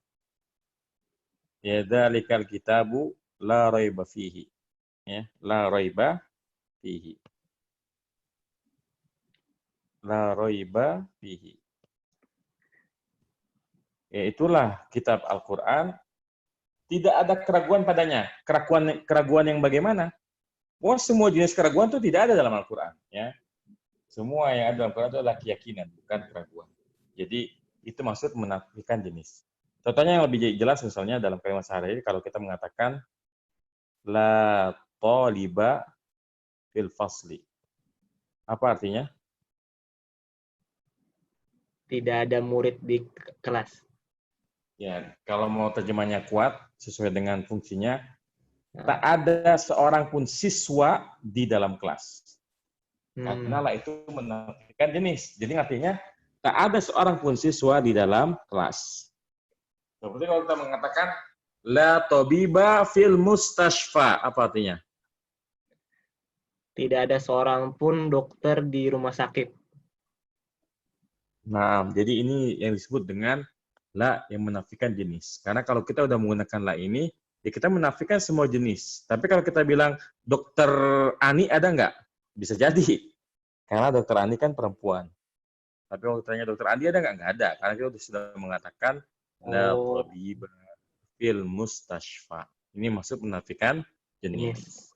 Ya dzalikal kitabu la raiba fihi. Ya, la raiba fihi. La raiba fihi. Ya itulah kitab Al-Qur'an, tidak ada keraguan padanya. Keraguan yang bagaimana? Wah, semua jenis keraguan itu tidak ada dalam Al-Qur'an, ya. Semua yang ada dalam Al-Qur'an itu adalah keyakinan, bukan keraguan. Jadi itu maksud menafikan jenis. Contohnya yang lebih jelas misalnya dalam kalimat sehari-hari kalau kita mengatakan la taliba fil fasli. Apa artinya? Tidak ada murid di kelas. Ya, kalau mau terjemahnya kuat sesuai dengan fungsinya, tak ada seorang pun siswa di dalam kelas. Karena lah itu menafikan jenis. Jadi artinya tak ada seorang pun siswa di dalam kelas. Seperti kalau kita mengatakan la tabiba fil mustashfa, apa artinya? Tidak ada seorang pun dokter di rumah sakit. Nah, jadi ini yang disebut dengan la yang menafikan jenis. Karena kalau kita udah menggunakan la ini, ya kita menafikan semua jenis. Tapi kalau kita bilang dokter Ani ada nggak? Bisa jadi. Karena dokter Ani kan perempuan. Tapi kalau tanya dokter Andi ada nggak? Nggak ada. Karena kita sudah mengatakan la tabiba fil mustashfa. Ini maksud menafikan jenis.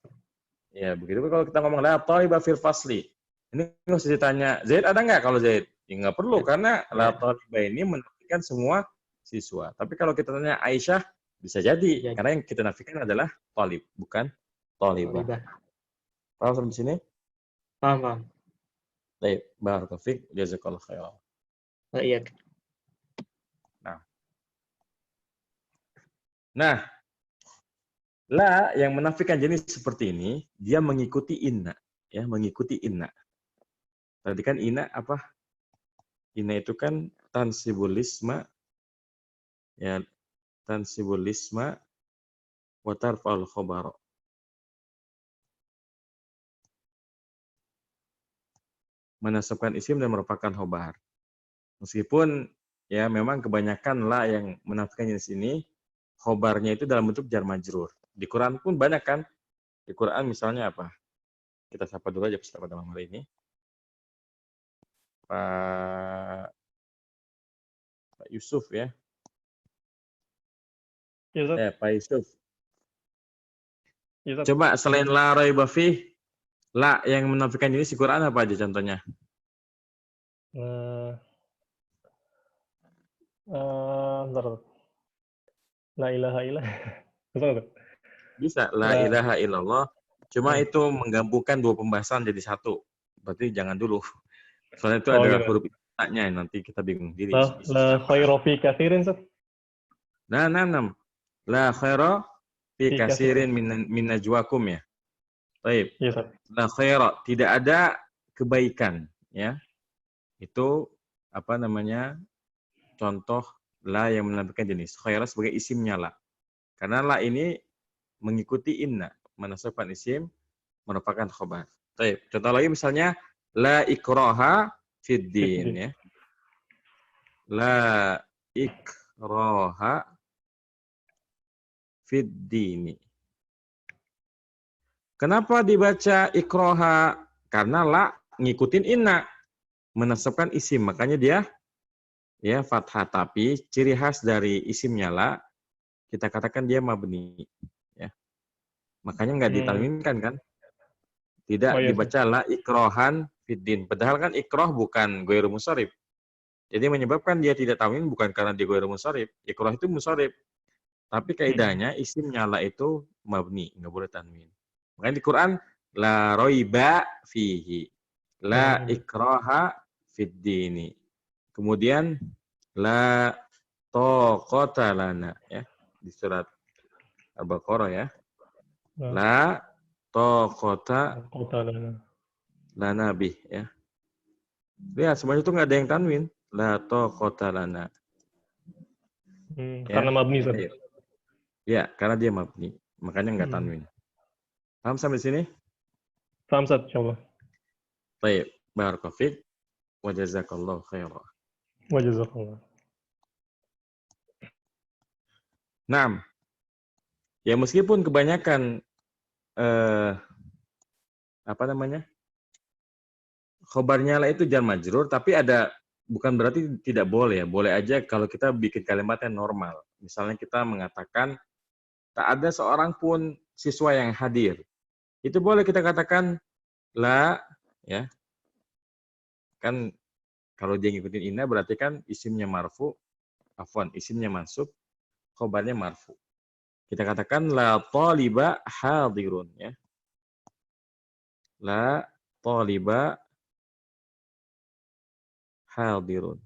Ya, begitu kalau kita ngomong la tabiba fil fasli. Ini nggak usah ditanya, Zaid ada nggak? Kalau Zaid, ya nggak perlu. Karena la tabiba ini menafikan semua siswa. Tapi kalau kita tanya Aisyah, bisa jadi. Karena yang kita nafikan adalah talib, bukan talibah. Paham sampai sini? Paham. Baik, barakallahu fiik, jazakallahu khairan. Iya. Nah, la yang menafikan jenis seperti ini, dia mengikuti inna, ya, mengikuti inna. Tadi kan inna apa? Inna itu kan tansibul isma, ya, tansibul isma wa tarfa'ul khabar. Menasabkan isim dan merupakan khobar. Meskipun ya memang kebanyakan la yang menafikan jenis ini khobarnya itu dalam bentuk jar majrur. Di Quran pun banyak kan? Di Quran misalnya apa? Kita sapa dulu aja peserta pada malam hari ini. Pak Yusuf ya. Pak Yusuf. Coba selain la raiba fih, la yang menafikan jenis di Quran apa aja contohnya? La ilaha illallah. Bisa, la ilaha illallah. Cuma itu menggabungkan dua pembahasan jadi satu. Berarti jangan dulu. Soalnya itu ada huruf nya nanti kita bingung diri. La khairu fi katsirin. Nah. La khairu fi katsirin min najwakum ya. Baik. La khaira, tidak ada kebaikan ya. Itu apa namanya? Contoh la yang menafikan jenis. Khaira sebagai isimnya la. Karena la ini mengikuti inna, menasabkan isim merupakan khobar. Baik. Contoh lagi misalnya la ikraha fid din ya. La ikraha fid dini. Kenapa dibaca ikroha? Karena la ngikutin inna, menasabkan isim, makanya dia ya fathah. Tapi ciri khas dari isimnya la, kita katakan dia mabni, ya. Makanya nggak ditanwinkan kan? Tidak dibaca la ikrohan fiddin. Padahal kan ikroh bukan ghairu munsharif. Jadi menyebabkan dia tidak tanwin bukan karena dia ghairu munsharif. Ikroh itu munsharif. Tapi kaidahnya isimnya la itu mabni, nggak boleh tanwin. Makanya di Quran la raiba fihi, la ikraha fid dini. Kemudian la taqata lana ya di surat Al-Baqarah ya. La taqata lana bih ya. Lihat semuanya itu nggak ada yang tanwin. La taqata lana. Karena mabni. Ya, karena dia mabni. Makanya nggak tanwin. Paham sampai sini? Paham, Ustaz, insyaallah. Baik, barakallahu fiik wa jazakallahu khairan. Wa jazakallah. Nah, ya meskipun kebanyakan apa namanya? Khobarnya la itu jar majrur, tapi ada bukan berarti tidak boleh ya. Boleh aja kalau kita bikin kalimatnya normal. Misalnya kita mengatakan tak ada seorang pun siswa yang hadir. Itu boleh kita katakan la, ya. Kan kalau dia ngikutin inna berarti kan isimnya marfu, isimnya mansub, khobarnya marfu. Kita katakan la taliba hadirun, ya. La taliba hadirun.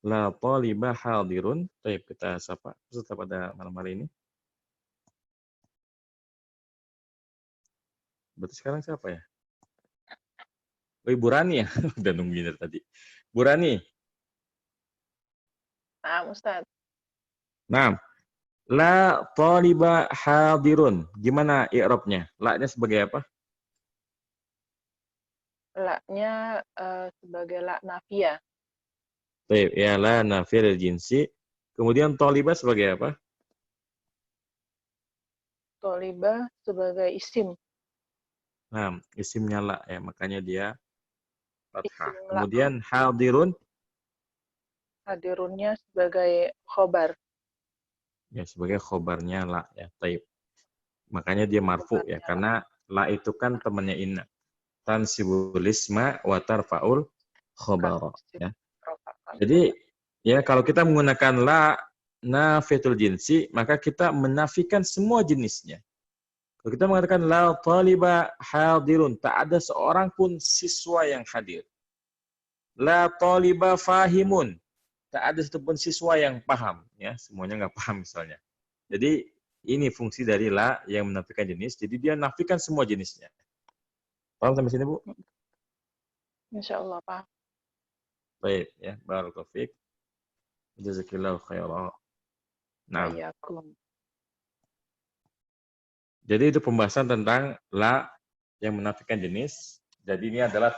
La taliba hadirun. Baik, kita sapa peserta pada malam hari ini. Berarti sekarang siapa ya? Oh, Ibu Rani ya? Udah nungguin dari tadi. Bu Rani. Nah, Ustaz. Nah, la taliba hadirun. Gimana i'rabnya? La-nya sebagai apa? La-nya sebagai la nafiyah. Baik, ya la nafiyah dari jinsi. Kemudian taliba sebagai apa? Toliba sebagai isim. Nah, isimnya la ya, makanya dia fathah. Isim la. Kemudian hadirun. Hadirunnya sebagai khobar. Ya, sebagai khobarnya la ya, taib. Makanya dia marfu ya, karena la itu kan temannya inna. Tansibul isma wa tarfa'ul khobar ya. Jadi ya kalau kita menggunakan la nafiyatul jinsi, maka kita menafikan semua jenisnya. Kalau kita mengatakan la taliba hadirun, tak ada seorang pun siswa yang hadir. La taliba fahimun, tak ada satupun siswa yang paham, ya semuanya nggak paham misalnya. Jadi ini fungsi dari la yang menafikan jenis, jadi dia nafikan semua jenisnya. Paham sampai sini, Bu? Insya Allah, Pak. Baik, ya, barakallahu fiik. Jazakillahu khairan. Nah, jadi itu pembahasan tentang la yang menafikan jenis. Jadi ini adalah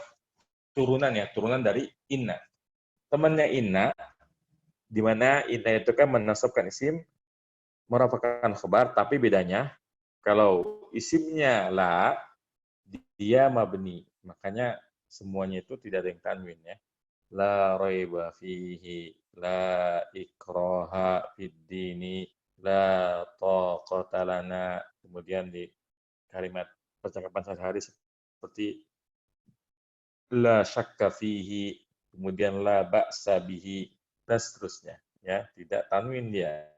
turunan ya, turunan dari inna. Temannya inna, di mana inna itu kan menasabkan isim, merafakan khabar, tapi bedanya kalau isimnya la, dia mabni. Makanya semuanya itu tidak ada yang tanwin ya. La raiba fihi, la ikraha fid dini, la taqata lana. Kemudian di kalimat percakapan sehari-hari seperti la syakka fihi, kemudian la ba'sa bihi, dan seterusnya. Ya, tidak tanwin dia,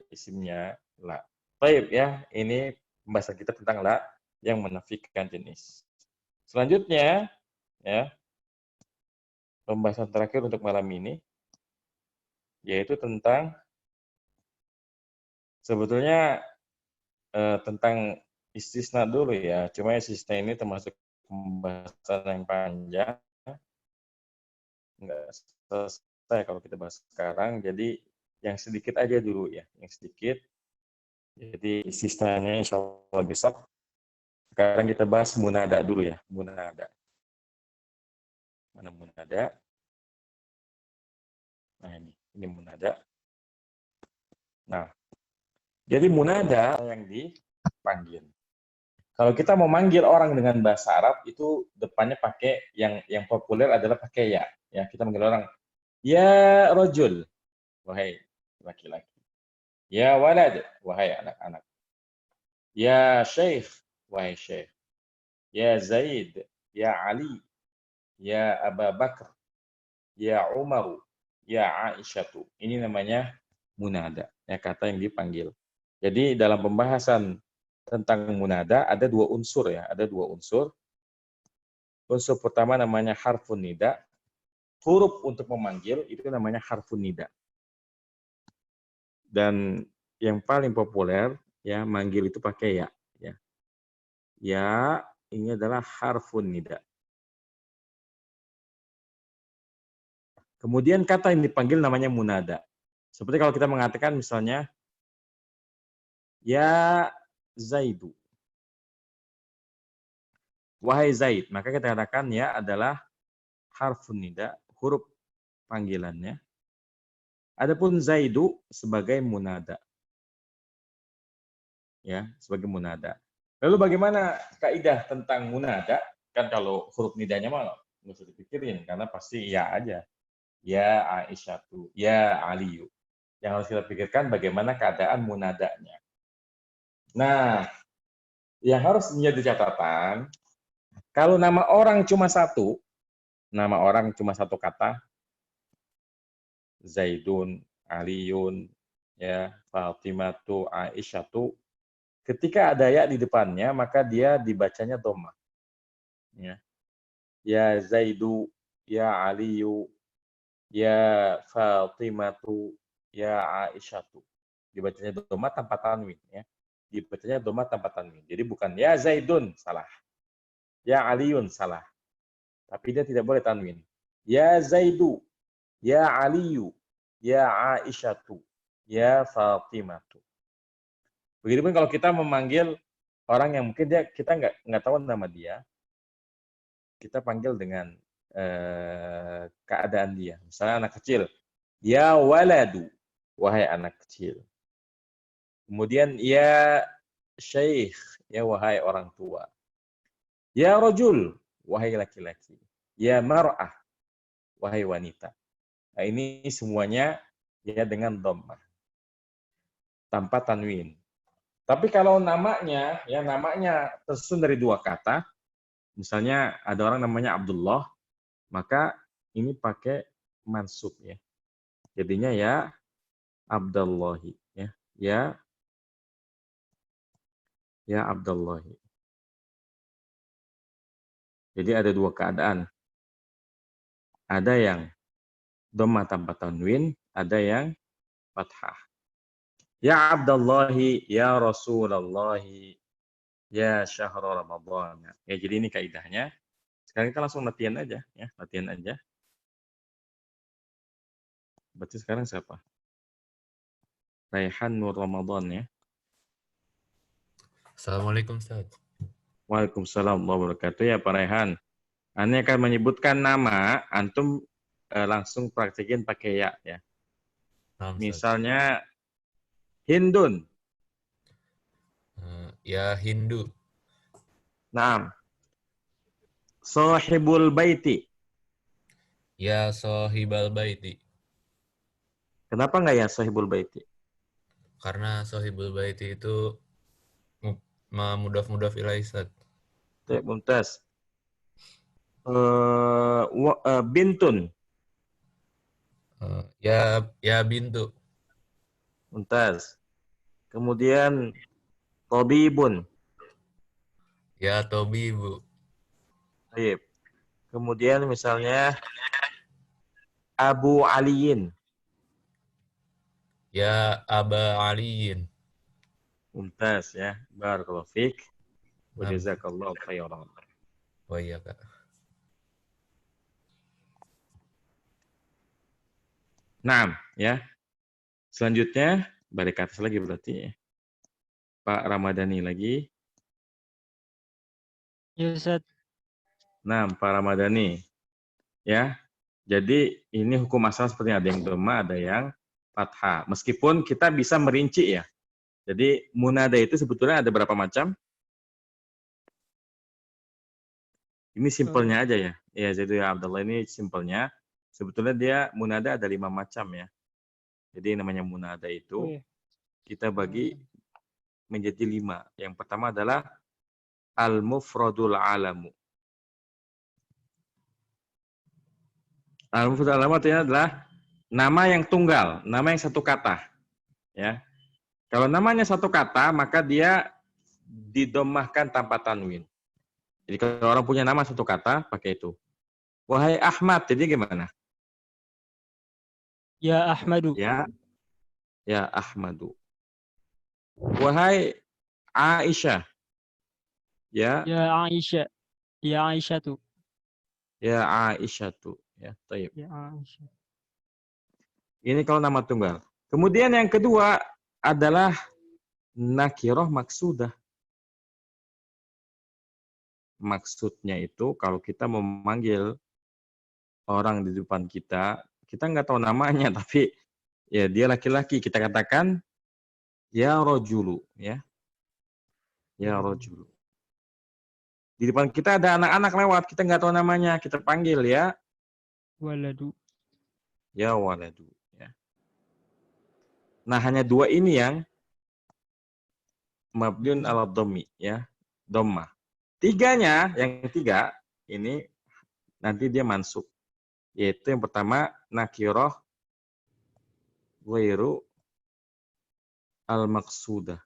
isimnya la. Baik ya, ini pembahasan kita tentang la yang menafikan jenis. Selanjutnya, ya, pembahasan terakhir untuk malam ini, yaitu tentang sebetulnya tentang istisna dulu ya. Cuma istisna ini termasuk pembahasan yang panjang, nggak selesai kalau kita bahas sekarang. Jadi yang sedikit aja dulu ya, yang sedikit. Jadi istisnanya insya Allah besok. Sekarang kita bahas munada dulu ya, munada. Mana munada? Nah ini munada. Nah, jadi munada yang dipanggil. Kalau kita mau manggil orang dengan bahasa Arab itu depannya pakai yang populer adalah pakai ya. Ya, kita manggil orang ya rajul, wahai laki-laki. Ya walad, wahai anak-anak. Ya syekh, wahai syekh. Ya Zaid, ya Ali, ya Abu Bakar, ya Umar, ya Aisyatu. Ini namanya munada, ya kata yang dipanggil. Jadi dalam pembahasan tentang munada ada dua unsur ya, ada dua unsur. Unsur pertama namanya harfun nida. Huruf untuk memanggil itu namanya harfun nida. Dan yang paling populer ya manggil itu pakai ya. Ya, ini adalah harfun nida. Kemudian kata yang dipanggil namanya munada. Seperti kalau kita mengatakan misalnya, ya Zaidu. Wahai Zaid, maka kita katakan ya adalah harfun nida, huruf panggilannya. Adapun Zaidu sebagai munada. Ya, sebagai munada. Lalu bagaimana kaidah tentang munada? Kan kalau huruf nidanya mah nggak usah dipikirin karena pasti ya aja. Ya Aisyatu, ya Aliyu. Yang harus kita pikirkan bagaimana keadaan munadanya. Nah, yang harus menjadi catatan, kalau nama orang cuma satu kata, Zaidun, Aliyun, ya, Fatimatu, Aisyatu, ketika ada ya di depannya, maka dia dibacanya dhammah. Ya Zaidu, ya Aliyu, ya Fatimatu, ya Aisyatu. Dibacanya dhammah tanpa tanwin. Ya. Dibacanya dhammah tanpa tanwin. Jadi bukan ya Zaidun, salah. Ya Aliyun, salah. Tapi dia tidak boleh tanwin. Ya Zaidu, ya Aliyu, ya Aisyatu, ya Fatimatu. Begitupun kalau kita memanggil orang yang mungkin kita nggak tahu nama dia, kita panggil dengan keadaan dia. Misalnya anak kecil, ya waladu, wahai anak kecil. Kemudian ya syekh, ya wahai orang tua. Ya rajul, wahai laki-laki. Ya mar'ah, wahai wanita. Nah, ini semuanya ya dengan dhammah. Tanpa tanwin. Tapi kalau namanya tersusun dari dua kata, misalnya ada orang namanya Abdullah, maka ini pakai mansub ya. Jadinya ya Abdullahi ya. Ya Abdullahi. Jadi ada dua keadaan. Ada yang dhammah tanpa tanwin, ada yang fathah. Ya Abdullahi, ya Rasulallahi, ya Syahrul Ramadhan. Ya, jadi ini kaidahnya. Sekarang kita langsung latihan aja, ya, latihan aja. Berarti sekarang siapa? Raihan Nur Ramadan ya. Assalamualaikum Ustaz. Waalaikumsalam warahmatullahi wabarakatuh. Ya Pak Raihan. Anda akan menyebutkan nama, antum langsung praktekin pakai ya. Misalnya Hindun. Ya Hindu. Naam. Sahibul baiti. Ya sahibal baiti. Kenapa nggak ya sahibul baiti? Karena sahibul baiti itu mudhaf ilaihi Ustaz. Mumtaz. Bintun. Ya bintu. Mumtaz. Kemudian Tobibun. Ya Tobibu. Baik. Kemudian misalnya Abu Aliyin. Ya Aba Aliyin. Mumtaz ya. Barakallahu fiik. Wa jazakallahu khairan. Oh iya Kak. Naam ya. Selanjutnya balik ke atas lagi berarti ya. Pak Ramadhani lagi. Ya Ustaz. Nah, Pak Ramadhani. Ya. Jadi ini hukum asal seperti ada yang dhammah, ada yang fathah. Meskipun kita bisa merinci ya. Jadi munada itu sebetulnya ada berapa macam? Ini simpelnya aja ya. Ya, jadi Abdullah ini simpelnya. Sebetulnya dia munada ada 5 macam ya. Jadi namanya munada itu kita bagi menjadi 5. Yang pertama adalah al-mufradul alamu. Al-mufradul alamu artinya adalah nama yang tunggal, nama yang satu kata. Ya. Kalau namanya satu kata, maka dia didomahkan tanpa tanwin. Jadi kalau orang punya nama satu kata, pakai itu. Wahai Ahmad, jadi gimana? Ya Ahmadu. Ya Ahmadu. Wahai Aisyah. Ya Aisyah. Ya Aisyatu. Ya Aisyatu. Ya, taib. Ya Aisyah. Ini kalau nama tunggal. Kemudian yang kedua adalah nakiroh maksudah. Maksudnya itu kalau kita memanggil orang di depan kita, kita nggak tahu namanya, tapi ya dia laki-laki. Kita katakan ya rojulu, ya. Ya rojulu. Di depan kita ada anak-anak lewat, kita nggak tahu namanya, kita panggil ya Waladu. ya waladu. Ya. Nah, hanya dua ini yang mabniun ala dhammi, ya, dhammah. Tiganya, yang ketiga, ini nanti dia mansub. Yaitu yang pertama, nakiroh ghairu al-maqsudah.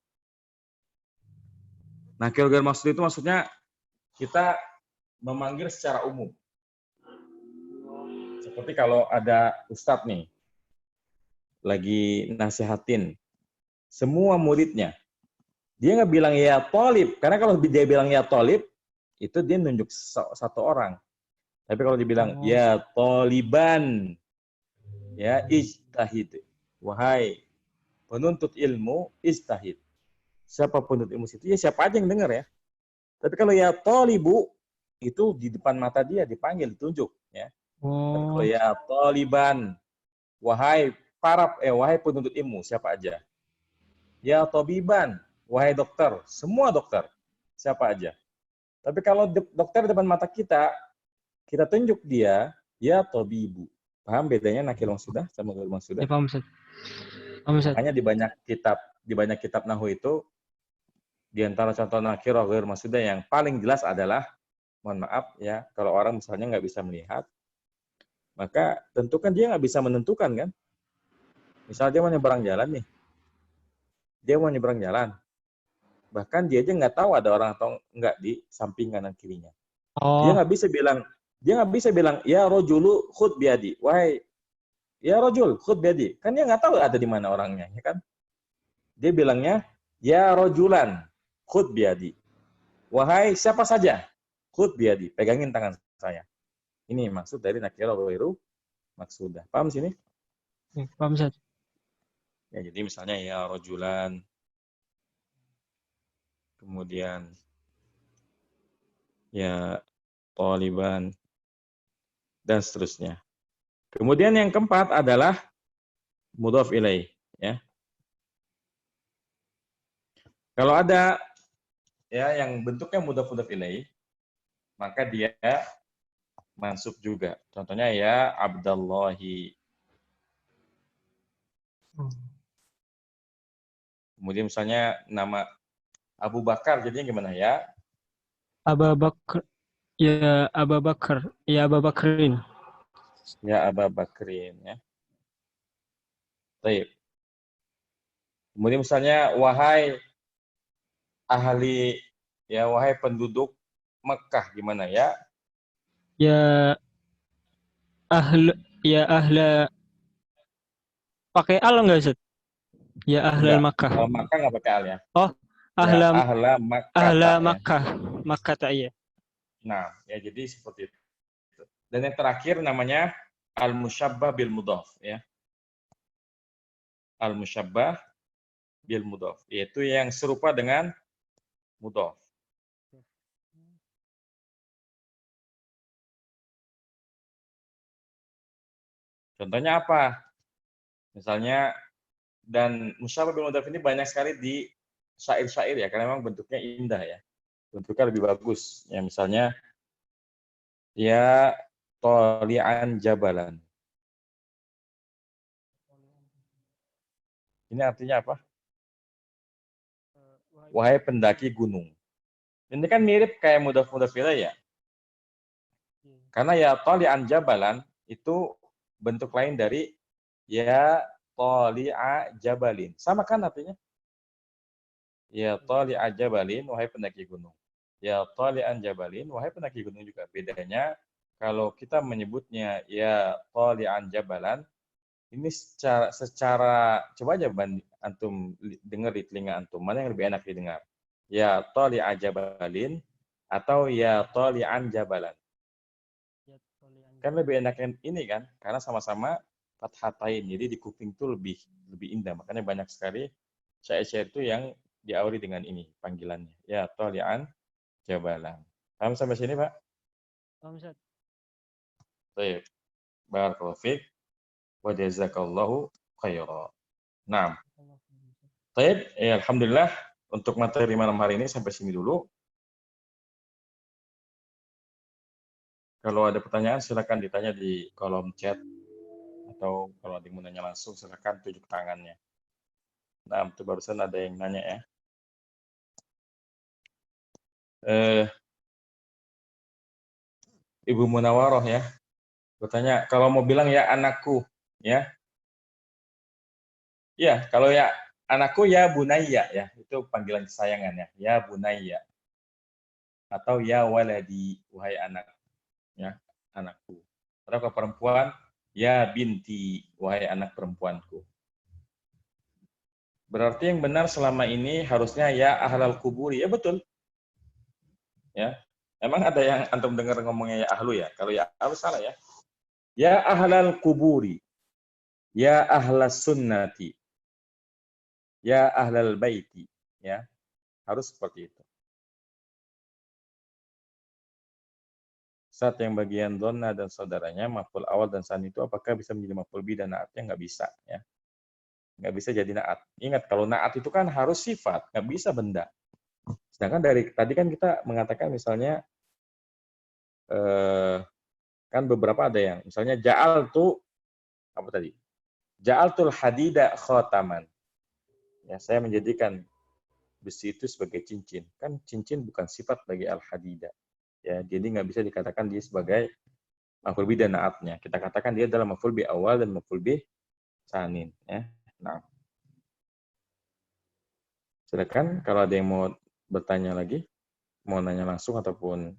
Nakiroh ghairu maksud itu maksudnya kita memanggil secara umum. Seperti kalau ada ustadz nih, lagi nasihatin semua muridnya. Dia nggak bilang ya tolib, karena kalau dia bilang ya tolib, itu dia nunjuk satu orang. Tapi kalau dibilang ya toliban, ya ijtahid, wahai penuntut ilmu ijtahid. Siapa penuntut ilmu itu? Ya siapa aja yang dengar ya. Tapi kalau ya tolibu, itu di depan mata dia dipanggil, ditunjuk. Ya. Tapi kalau ya toliban, wahai wahai penuntut ilmu, siapa aja. Ya tobiban, wahai dokter, semua dokter, siapa aja. Tapi kalau dokter depan mata kita tunjuk dia, ya tobibu. Paham bedanya nakil sudah sama ghairu sudah? Ya, paham, Ustaz. Paham, Ustaz. Makanya di banyak kitab nahwu itu, di antara contoh nakil ghairu sudah yang paling jelas adalah, mohon maaf ya, kalau orang misalnya nggak bisa melihat, maka tentukan dia nggak bisa menentukan kan. Misalnya dia mau nyebrang jalan nih, dia mau nyebrang jalan. Bahkan dia aja nggak tahu ada orang atau nggak di samping kanan kirinya. Dia nggak bisa bilang, ya rojulu khud biadi. Wahai, ya rojul khud biadi. Kan dia nggak tahu ada di mana orangnya, ya kan? Dia bilangnya, ya rojulan khud biadi. Wahai siapa saja, khud biadi. Pegangin tangan saya. Ini maksud dari nakirah ghairu maksudah. Paham sini? Ya, paham, Ustaz. Ya, jadi misalnya ya rojulan, kemudian ya taliban, dan seterusnya. Kemudian yang keempat adalah mudhaf ilaih, ya. Kalau ada ya yang bentuknya mudhaf ilaih, maka dia mansub juga. Contohnya ya Abdallahi. Kemudian misalnya nama Abu Bakar, jadinya gimana ya? Abu Bakar. Ya Abu Bakar. Ya Abu Bakrin. Ya Abu Bakrin, ya. Baik. Kemudian misalnya wahai ahli, ya wahai penduduk Mekah, gimana ya? Ya ahla pakai al enggak, Ustaz? Ya ahlal Makkah. Kalau Makkah nggak pakai al ya. Oh, ahla Makkah. Ahla Makkah. Makkah tak ya. Nah, ya jadi seperti itu. Dan yang terakhir namanya al-musyabbah bil mudhaf, ya. Al-musyabbah bil mudhaf, yaitu yang serupa dengan mudhaf. Contohnya apa? Misalnya, dan musyabbah bil mudhaf ini banyak sekali di syair-syair ya, karena memang bentuknya indah ya. Bentuknya lebih bagus. Ya misalnya, ya toli'an jabalan. Ini artinya apa? Wahai pendaki gunung. Ini kan mirip kayak mudhaf ilaih ya. Karena ya toli'an jabalan itu bentuk lain dari ya toli'a jabalin. Sama kan artinya? Ya toli'a jabalin, wahai pendaki gunung. Ya toli'an jabalin, wahai pendaki gunung juga. Bedanya kalau kita menyebutnya ya toli'an jabalan, ini secara coba aja antum dengar di telinga antum, mana yang lebih enak didengar? Ya toli'a jabalin atau ya toli'an jabalan? Kan lebih enak yang ini kan, karena sama-sama fathatain. Jadi di kuping itu lebih indah. Makanya banyak sekali syair-syair itu yang diawali dengan ini panggilannya. Ya tali'an jabalan. Paham sampai sini, Pak? Paham, Ustaz. Baik. Barakallahu fiik wa jazakallahu khairan. Nah, baik, ya, alhamdulillah untuk materi malam hari ini sampai sini dulu. Kalau ada pertanyaan silakan ditanya di kolom chat atau kalau ada yang mau nanya langsung silakan tunjuk tangannya. Nah, itu barusan ada yang nanya ya. Ibu Munawaroh ya, bertanya kalau mau bilang ya anakku ya. Ya, kalau ya anakku ya bunayya ya, itu panggilan kesayangan ya bunayya. Atau ya waladi, wahai anak. Ya, anakku. Kalau ke perempuan, ya binti, wahai anak perempuanku. Berarti yang benar selama ini harusnya ya ahlal kuburi. Ya betul. Ya. Emang ada yang antum dengar ngomongnya ya ahlu ya? Kalau ya ahlu salah ya. Ya ahlal kuburi. Ya ahlas sunnati. Ya ahlal baiti. Ya. Harus seperti itu. Saat yang bagian donna dan saudaranya, maf'ul awal dan sani itu apakah bisa menjadi maf'ul bi dan naatnya? Nggak bisa. Ya. Nggak bisa jadi naat. Ingat, kalau naat itu kan harus sifat, nggak bisa benda. Sedangkan dari tadi kan kita mengatakan misalnya, kan beberapa ada yang, misalnya ja'altu, apa tadi? Ja'altul hadida khotaman. Ya, saya menjadikan besi itu sebagai cincin. Kan cincin bukan sifat bagi al-hadida. Ya, jadi nggak bisa dikatakan dia sebagai maf'ul bi dan naatnya. Kita katakan dia adalah maf'ul bi awal dan maf'ul bi sanin. Ya. Nah, silakan kalau ada yang mau bertanya lagi, mau nanya langsung ataupun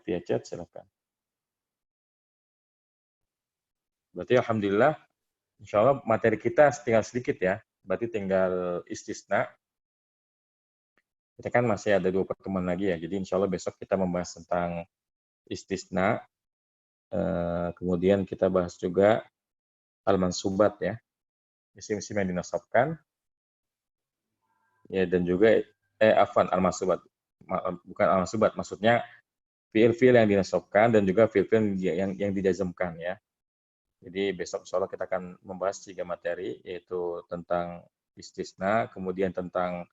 via chat, silakan. Berarti alhamdulillah, insya Allah materi kita tinggal sedikit ya. Berarti tinggal istisna. Kita kan masih ada 2 pertemuan lagi ya. Jadi insya Allah besok kita membahas tentang istisna. Kemudian kita bahas juga al-mansubat ya. Isim-isim yang dinasabkan. Ya, dan juga al-mansubat. Bukan al-mansubat, maksudnya fiil-fiil yang dinasabkan dan juga fiil-fiil yang dijazmkan ya. Jadi besok insya Allah kita akan membahas 3 materi, yaitu tentang istisna, kemudian tentang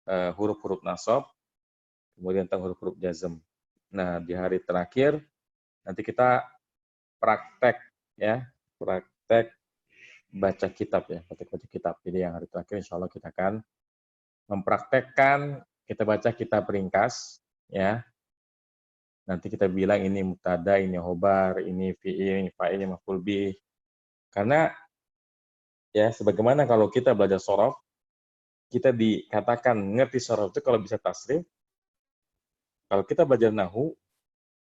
huruf-huruf nasab, kemudian tentang huruf-huruf jazm. Nah, di hari terakhir nanti kita praktek ya, praktek baca kitab ya, praktek baca kitab. Jadi yang hari terakhir insya Allah kita akan mempraktekkan kita baca kitab ringkas ya. Nanti kita bilang ini mubtada, ini khobar, ini fi'il, ini fa'il, ini maf'ul bih. Karena ya sebagaimana kalau kita belajar shorof, kita dikatakan ngerti shorof itu kalau bisa tasrif. Kalau kita belajar nahu,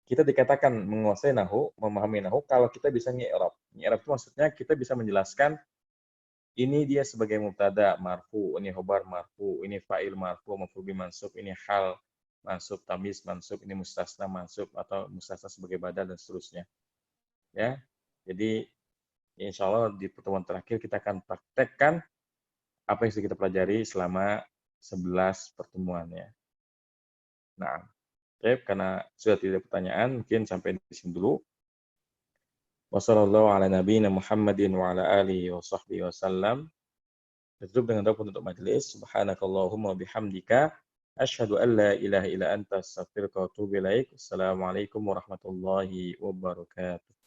kita dikatakan menguasai nahu, memahami nahu kalau kita bisa ngi'rab. Ngi'rab itu maksudnya kita bisa menjelaskan ini dia sebagai mubtada marfu, ini khobar marfu, ini fa'il marfu, maf'ul bih mansub, ini hal mansub, tamyiz mansub, ini mustasna mansub atau mustasna sebagai badal dan seterusnya. Ya. Jadi insya Allah di pertemuan terakhir kita akan praktekkan apa yang sudah kita pelajari selama 11 pertemuan ya. Nah, oke, karena sudah tidak ada pertanyaan, mungkin sampai di sini dulu. Wassallallahu ala nabiyina Muhammadin wa ala alihi wa sahbihi wasallam. Tutup dengan doa penutup majelis. Subhanakallahumma bihamdika asyhadu an la ilaha illa anta astaghfiruka wa atubu ilaik. Assalamualaikum warahmatullahi wabarakatuh.